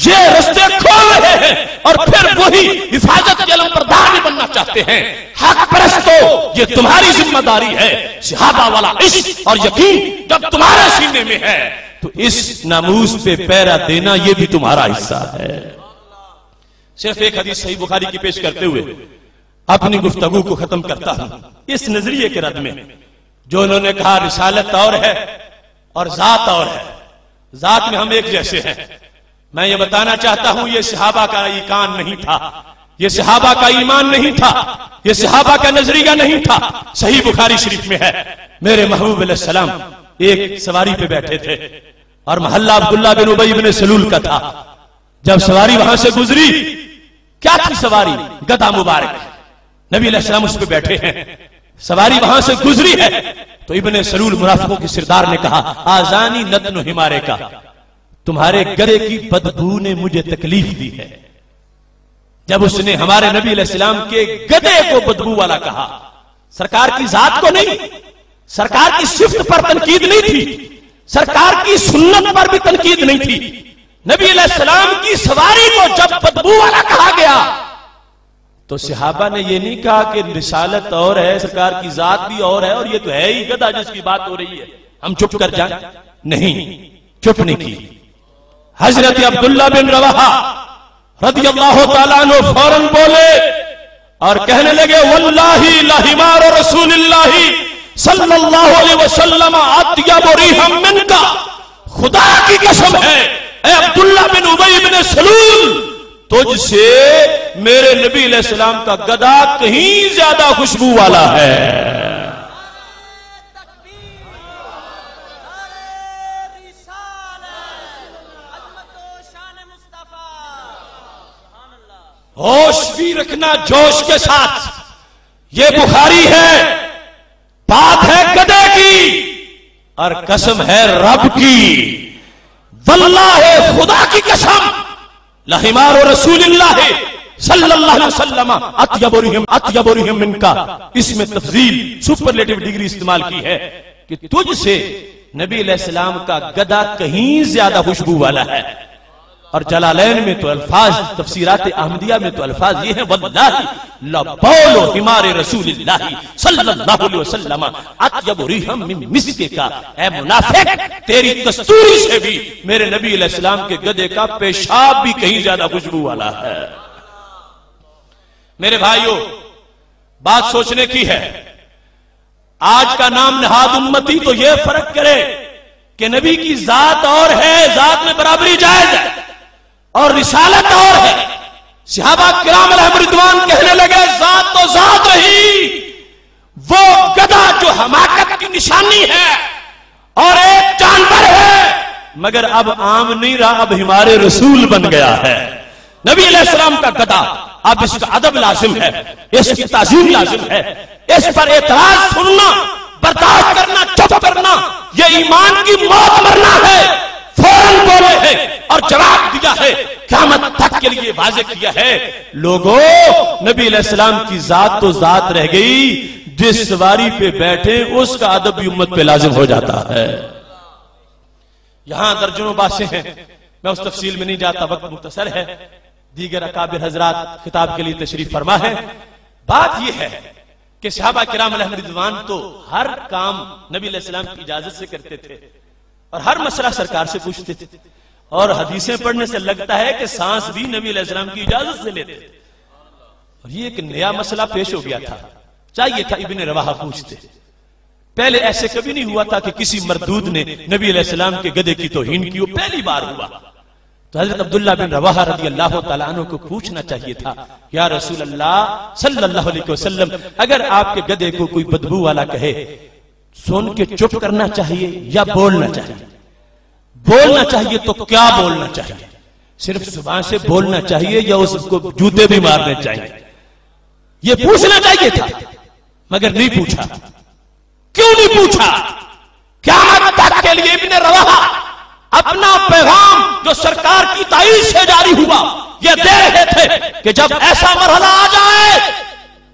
یہ رستے کھول رہے ہیں اور پھر وہی حفاظت کے علمبردار بھی بننا چاہتے ہیں. حق پرستو یہ تمہاری ذمہ داری ہے. صحابہ والا عشق اور یقین جب تمہارے سینے میں ہے تو اس ناموس پہ پیرا دینا یہ بھی تمہارا حصہ ہے. صرف ایک حدیث صحیح بخاری کی پیش کرتے ہوئے اپنی گفتگو کو ختم کرتا ہوں اس نظریے کے رد میں جو انہوں نے کہا رسالت اور ہے اور ذات اور ہے, ذات میں ہم ایک جیسے ہیں. میں یہ بتانا چاہتا ہوں یہ صحابہ کا ایقان نہیں تھا, یہ صحابہ کا ایمان نہیں تھا, یہ صحابہ کا نظریہ نہیں تھا. صحیح بخاری شریف میں ہے میرے محبوب علیہ السلام ایک سواری پہ بیٹھے تھے اور محلہ عبداللہ بن ابی بن سلول کا تھا. جب سواری وہاں سے گزری کیا تھی سواری؟ گدا مبارک. نبی علیہ السلام اس پہ بیٹھے ہیں, سواری وہاں سے گزری ہے تو ابن سلول منافقوں کے سردار نے کہا آزانی نتن ہمارے کا, تمہارے گدے کی بدبو نے مجھے تکلیف دی ہے. جب اس نے ہمارے نبی علیہ السلام کے گدے کو بدبو والا کہا, سرکار کی ذات کو نہیں, سرکار کی صفت پر تنقید نہیں تھی, سرکار کی سنت پر بھی تنقید نہیں تھی. نبی علیہ السلام کی سواری کو جب بدبو والا کہا گیا تو صحابہ نے یہ نہیں کہا کہ رسالت اور ہے, سرکار کی ذات بھی اور ہے, اور یہ تو ہے ہی گدھا جس کی بات ہو رہی ہے, ہم چپ کر جائیں. نہیں, چپ نہیں کی. حضرت عبداللہ بن رواحہ رضی اللہ تعالیٰ عنہ فوراً بولے اور کہنے لگے واللہ لحمار رسول اللہ صلی اللہ علیہ وسلم اطیب ریحا منکا, خدا کی قسم ہے اے عبداللہ بن ابی بن سلول, تجھ سے میرے نبی علیہ السلام کا گدا کہیں زیادہ خوشبو والا ہے. ہوش بھی رکھنا جوش کے ساتھ, یہ بخاری ہے, بات ہے گدے کی اور قسم ہے رب کی. واللہ خدا کی قسم لحمار رسول اللہ صلی اللہ علیہ وسلم اطیب ریحا منکا, اس میں تفضیل سپرلیٹو ڈگری استعمال کی ہے کہ تجھ سے نبی علیہ السلام کا گدا کہیں زیادہ خوشبو والا ہے. اور جلالین میں تو الفاظ, تفسیرات احمدیہ میں تو الفاظ یہ ہیں واللہ لبول حمار رسول اللہ صلی اللہ علیہ وسلم اطیب ریحا من مسک کا. اے منافق, تیری کستوری سے بھی میرے نبی علیہ السلام کے گدے کا پیشاب بھی کہیں زیادہ خوشبو والا ہے. میرے بھائیو, بات سوچنے کی ہے. آج کا نام نہاد امتی تو یہ فرق کرے کہ نبی کی ذات اور ہے, ذات میں برابری جائز ہے, اور رسالت اور ہے. صحابہ کرام علیہم رضوان کہنے لگے ذات تو ذات رہی, وہ گدھا جو حماقت کی نشانی ہے اور ایک جانور ہے, مگر اب عام نہیں رہا, اب ہمارے رسول بن گیا ہے. نبی علیہ السلام کا گدھا, اب اس کا ادب لازم ہے, اس کی تعظیم لازم ہے, اس پر اعتراض سننا, برداشت کرنا, چپ کرنا, یہ ایمان کی موت مرنا ہے. فوراً بولے ہیں اور جواب دیا ہے, قیامت تک کے لیے واضح کیا ہے. لوگوں, نبی علیہ السلام کی ذات تو ذات رہ گئی, جس سواری پہ بیٹھے اس کا ادب بھی امت پہ لازم ہو جاتا ہے. یہاں درجنوں باتیں ہیں, میں اس تفصیل میں نہیں جاتا, وقت مختصر ہے. دیگر اکابر حضرات خطاب کے لیے تشریف فرما ہے. بات یہ ہے کہ صحابہ کرام علیہم رضوان تو ہر کام نبی علیہ السلام کی اجازت سے کرتے تھے اور ہر مسئلہ سرکار سے پوچھتے تھے, اور حدیثیں پڑھنے سے لگتا ہے کہ سانس بھی نبی علیہ السلام کی اجازت سے لیتے تھے. اور یہ ایک نیا مسئلہ پیش ہو گیا تھا, چاہیے تھا ابن رواحہ پوچھتے. پہلے ایسے کبھی نہیں ہوا تھا کہ کسی مردود نے نبی علیہ السلام کے گدے کی توہین کی, وہ پہلی بار ہوا. تو حضرت عبداللہ بن رواحہ رضی اللہ تعالیٰ عنہ کو پوچھنا چاہیے تھا, یا رسول اللہ صلی اللہ علیہ وسلم, اگر آپ کے گدے کو کوئی بدبو والا کہے, سن کے چپ کرنا چاہیے یا بولنا چاہیے؟ بولنا چاہیے تو کیا بولنا چاہیے؟ صرف زبان سے بولنا چاہیے یا اس کو جوتے بھی مارنے چاہیے؟ یہ پوچھنا چاہیے تھا, مگر نہیں پوچھا. کیوں نہیں پوچھا؟ قیامت تک کے لیے ابن رواحہ اپنا پیغام جو سرکار کی تائید سے جاری ہوا یہ دے رہے تھے کہ جب ایسا مرحلہ آ جائے,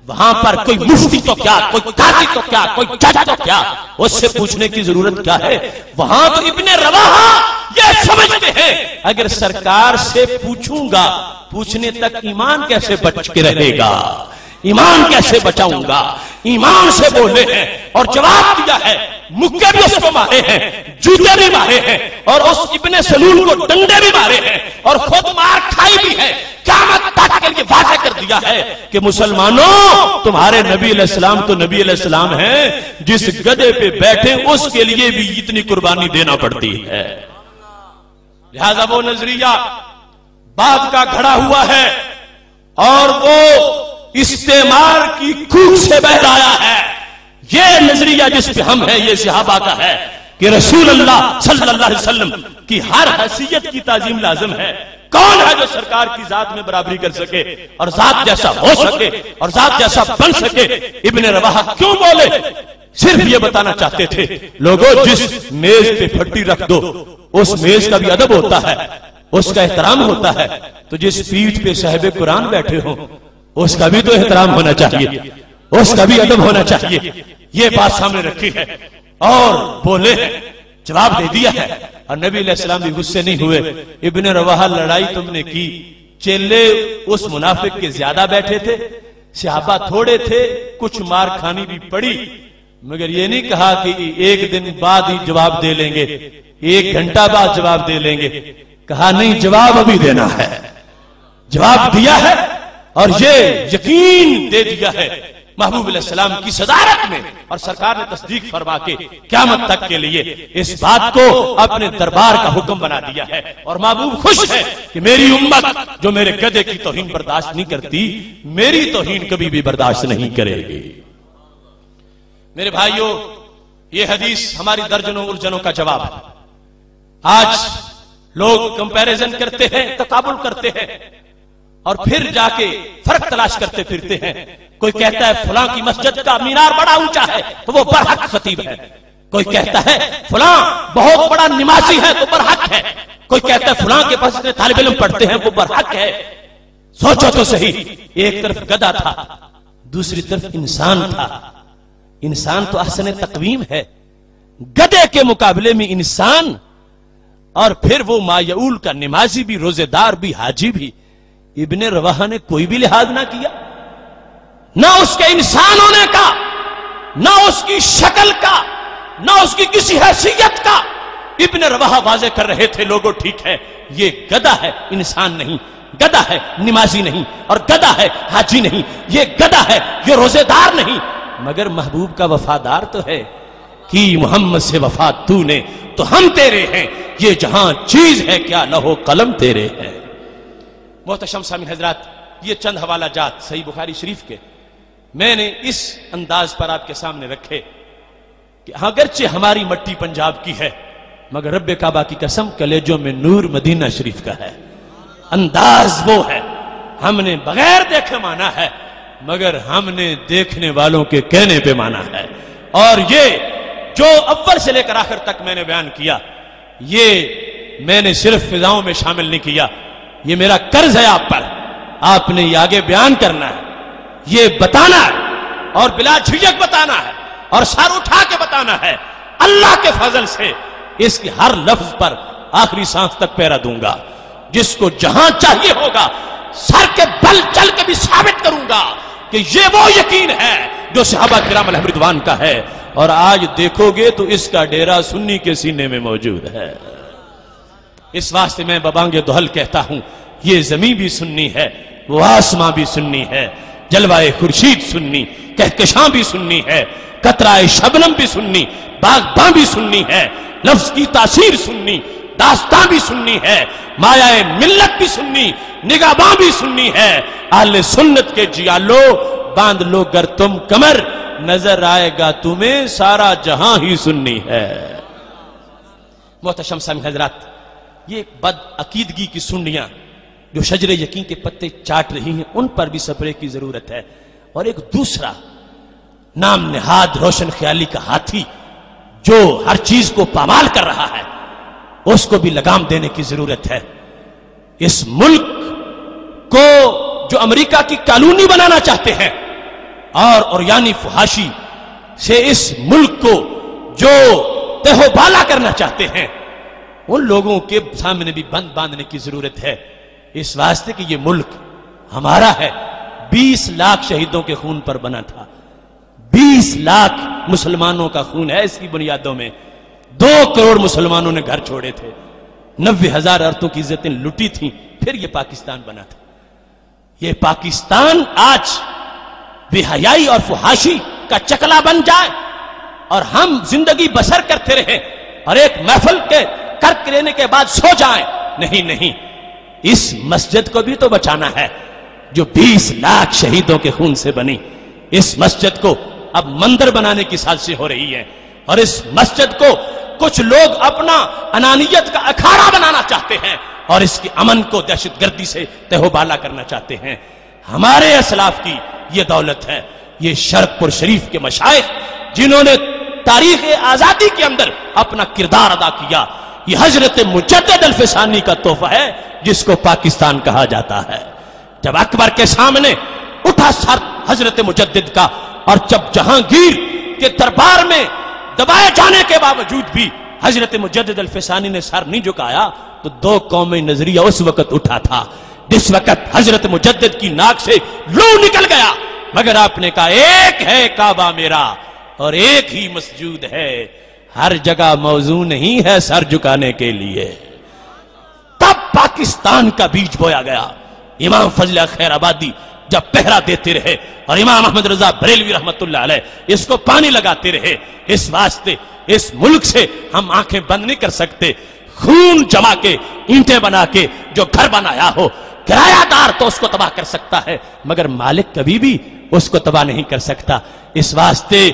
وہاں پر کوئی مفتی تو کیا, کوئی قاضی تو کیا, کوئی جج تو کیا, اس سے پوچھنے کی ضرورت کیا ہے. وہاں تو ابن رواحہ یہ سمجھتے ہیں اگر سرکار سے پوچھوں گا, پوچھنے تک ایمان کیسے بچ کے رہے گا, ایمان کیسے بچاؤں گا. ایمان سے بولے ہیں اور جواب دیا ہے, مکے بھی اس کو مارے ہیں, جوتے بھی مارے ہیں, اور اس ابن سلول کو ڈنڈے بھی مارے ہیں, اور خود مار کھائی بھی ہے. قیامت تک کے لیے واضح کر دیا ہے کہ مسلمانوں, تمہارے نبی علیہ السلام تو نبی علیہ السلام ہیں, جس گدے پہ بیٹھے اس کے لیے بھی اتنی قربانی دینا پڑتی ہے. لہذا وہ نظریہ بعد کا گھڑا ہوا ہے اور وہ استعمار کی کوکھ سے بہر آیا ہے. یہ نظریہ جس پہ ہم ہیں یہ صحابہ کا ہے کہ رسول اللہ صلی اللہ علیہ وسلم کی ہر حیثیت کی تعظیم لازم ہے. کون ہے جو سرکار کی ذات میں برابری کر سکے اور ذات جیسا ہو سکے اور ذات جیسا بن سکے؟ ابن رواحہ کیوں بولے؟ صرف یہ بتانا چاہتے تھے لوگوں جس میز پہ پھٹی رکھ دو اس میز کا بھی ادب ہوتا ہے، اس کا احترام ہوتا ہے، تو جس پیٹھ پہ صاحب قرآن بیٹھے ہوں اس کا بھی تو احترام ہونا چاہیے، اس کا بھی ادب ہونا چاہیے۔ یہ بات سامنے رکھی ہے اور بولے ہیں، جواب دے دیا ہے، اور نبی علیہ السلام بھی غصے نہیں ہوئے۔ ابن رواحہ لڑائی تم نے کی، چیلے اس منافق کے زیادہ بیٹھے تھے، صحابہ تھوڑے تھے، کچھ مار کھانی بھی پڑی، مگر یہ نہیں کہا کہ ایک دن بعد ہی جواب دے لیں گے، ایک گھنٹہ بعد جواب دے لیں گے، کہا نہیں جواب ابھی دینا ہے، جواب دیا ہے اور یہ یقین دے دیا ہے محبوب علیہ السلام کی صدارت میں، اور سرکار نے تصدیق فرما کے قیامت تک کے لیے اس بات کو اپنے دربار کا حکم بنا دیا ہے، اور محبوب خوش ہے کہ میری امت جو میرے گدھے کی توہین برداشت نہیں کرتی، میری توہین کبھی بھی برداشت نہیں کرے گی۔ میرے بھائیوں، یہ حدیث ہماری درجنوں الجھنوں کا جواب ہے۔ آج لوگ کمپیریزن کرتے ہیں، تقابل کرتے ہیں، اور پھر جا کے فرق تلاش کرتے پھرتے ہیں۔ کوئی کہتا ہے فلاں کی مسجد کا مینار بڑا اونچا ہے تو وہ برحق خطیب ہے، کوئی کہتا ہے فلاں بہت بڑا نمازی ہے تو برحق ہے، کوئی کہتا ہے فلاں کے پاس اتنے طالب علم پڑھتے ہیں وہ برحق ہے۔ سوچو تو صحیح، ایک طرف گدھا تھا، دوسری طرف انسان تھا۔ انسان تو احسن تقویم ہے، گدھے کے مقابلے میں انسان، اور پھر وہ مایعول کا نمازی بھی، روزے دار بھی، حاجی بھی۔ ابن رواحہ نے کوئی بھی لحاظ نہ کیا، نہ اس کے انسان ہونے کا، نہ اس کی شکل کا، نہ اس کی کسی حیثیت کا۔ ابن رواحہ واضح کر رہے تھے لوگوں ٹھیک ہے یہ گدھا ہے، انسان نہیں، گدھا ہے نمازی نہیں، اور گدھا ہے حاجی نہیں، یہ گدھا ہے، یہ روزے دار نہیں، مگر محبوب کا وفادار تو ہے کہ محمد سے وفا تو نے تو ہم تیرے ہیں، یہ جہاں چیز ہے کیا لوح قلم تیرے ہے۔ محتشم سامعین حضرات، یہ چند حوالہ جات صحیح بخاری شریف کے میں نے اس انداز پر آپ کے سامنے رکھے کہ اگرچہ ہماری مٹی پنجاب کی ہے مگر رب کعبہ کی قسم کلیجوں میں نور مدینہ شریف کا ہے۔ انداز وہ ہے، ہم نے بغیر دیکھے مانا ہے مگر ہم نے دیکھنے والوں کے کہنے پہ مانا ہے، اور یہ جو اول سے لے کر آخر تک میں نے بیان کیا یہ میں نے صرف فضاؤں میں شامل نہیں کیا، یہ میرا قرض ہے آپ پر، آپ نے یہ آگے بیان کرنا ہے، یہ بتانا ہے اور بلا جھجک بتانا ہے اور سر اٹھا کے بتانا ہے۔ اللہ کے فضل سے اس کے ہر لفظ پر آخری سانس تک پیرا دوں گا، جس کو جہاں چاہیے ہوگا سر کے بل چل کے بھی ثابت کروں گا کہ یہ وہ یقین ہے جو صحابہ کرام علیہم رضوان کا ہے، اور آج دیکھو گے تو اس کا ڈیرا سنی کے سینے میں موجود ہے۔ اس واسطے میں ببانگ دہل کہتا ہوں یہ زمین بھی سنی ہے، وہ آسماں بھی سنی ہے، جلوائے خورشید سنی، کہکشاں بھی سنی ہے، قطرہ شبنم بھی سنی، باغباں بھی سنی ہے، لفظ کی تاثیر سنی، داستان بھی سنی ہے، مایا ملت بھی سنی، نگاہباں بھی سنی ہے۔ اہل سنت کے جیالو باندھ لو گر تم کمر، نظر آئے گا تمہیں سارا جہاں ہی سنی ہے۔ محتشم سامعین حضرات، یہ ایک بد عقیدگی کی سنیاں جو شجر یقین کے پتے چاٹ رہی ہیں ان پر بھی صبر کی ضرورت ہے، اور ایک دوسرا نام نہاد روشن خیالی کا ہاتھی جو ہر چیز کو پامال کر رہا ہے اس کو بھی لگام دینے کی ضرورت ہے۔ اس ملک کو جو امریکہ کی کالونی بنانا چاہتے ہیں اور یعنی فحاشی سے اس ملک کو جو تہو بالا کرنا چاہتے ہیں ان لوگوں کے سامنے بھی بند باندھنے کی ضرورت ہے، اس واسطے کہ یہ ملک ہمارا ہے، 20 لاکھ شہیدوں کے خون پر بنا تھا، 20 لاکھ مسلمانوں کا خون ہے اس کی بنیادوں میں، 2 کروڑ مسلمانوں نے گھر چھوڑے تھے، 90,000 عورتوں کی عزتیں لٹی تھیں، پھر یہ پاکستان بنا تھا۔ یہ پاکستان آج بے حیائی اور فحاشی کا چکلا بن جائے اور ہم زندگی بسر کرتے رہیں اور ایک محفل کے کر لینے کے بعد سو جائیں، نہیں، اس مسجد کو بھی تو بچانا ہے جو 20 لاکھ شہیدوں کے خون سے بنی۔ اس مسجد کو اب مندر بنانے کی سازشیں ہو رہی ہیں، اور اس مسجد کو کچھ لوگ اپنا انانیت کا اکھاڑا بنانا چاہتے ہیں، اور اس کے امن کو دہشت گردی سے تہو بالا کرنا چاہتے ہیں۔ ہمارے اسلاف کی یہ دولت ہے، یہ شرق پور شریف کے مشائخ جنہوں نے تاریخ آزادی کے اندر اپنا کردار ادا کیا۔ یہ حضرت مجدد الفسانی کا تحفہ ہے جس کو پاکستان کہا جاتا ہے۔ جب اکبر کے سامنے اٹھا سر حضرت مجدد کا، اور جب جہانگیر کے دربار میں دبائے جانے کے باوجود بھی حضرت مجدد الفسانی نے سر نہیں جھکایا، تو دو قومی نظریہ اس وقت اٹھا تھا جس وقت حضرت مجدد کی ناک سے لو نکل گیا، مگر آپ نے کہا ایک ہے کعبہ میرا اور ایک ہی مسجود ہے، ہر جگہ موضوع نہیں ہے سر جھکانے کے لیے۔ تب پاکستان کا بیج بویا گیا۔ امام فضل خیر آبادی جب پہرا دیتے رہے اور امام احمد رضا بریلوی رحمت اللہ علیہ اس کو پانی لگاتے رہے، اس واسطے اس ملک سے ہم آنکھیں بند نہیں کر سکتے۔ خون جما کے اینٹیں بنا کے جو گھر بنایا ہو، کرایہ دار تو اس کو تباہ کر سکتا ہے مگر مالک کبھی بھی اس کو تباہ نہیں کر سکتا۔ اس واسطے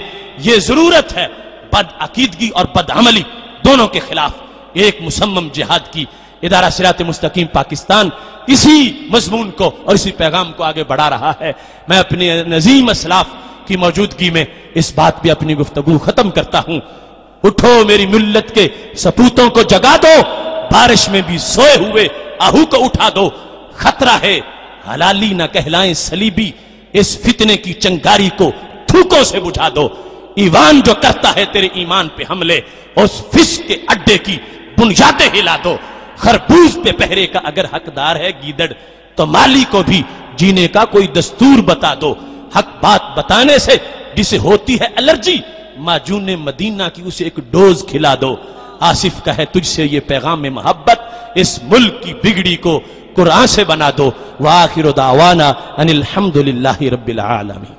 یہ ضرورت ہے بد عقیدگی اور بد عملی دونوں کے خلاف ایک مسمم جہاد کی۔ ادارہ صراط مستقیم پاکستان اسی مضمون کو اور اسی پیغام کو آگے بڑھا رہا ہے۔ میں اپنے نظیم اسلاف کی موجودگی میں اس بات پہ اپنی گفتگو ختم کرتا ہوں۔ اٹھو میری ملت کے سپوتوں کو جگا دو، بارش میں بھی سوئے ہوئے آہو کو اٹھا دو، خطرہ ہے حلالی نہ کہلائیں صلیبی، اس فتنے کی چنگاری کو تھوکوں سے بجھا دو۔ ایوان جو کرتا ہے تیرے ایمان پہ حملے، اس فسق کے اڈے کی بنیادیں ہلا دو۔ خربوز پہ پہرے کا اگر حقدار ہے گیدڑ، تو مالی کو بھی جینے کا کوئی دستور بتا دو۔ حق بات بتانے سے جسے ہوتی ہے الرجی، ماجون مدینہ کی اسے ایک ڈوز کھلا دو۔ آصف کا ہے تجھ سے یہ پیغام محبت، اس ملک کی بگڑی کو قرآن سے بنا دو۔ وآخر دعوانا ان الحمدللہ رب العالمین۔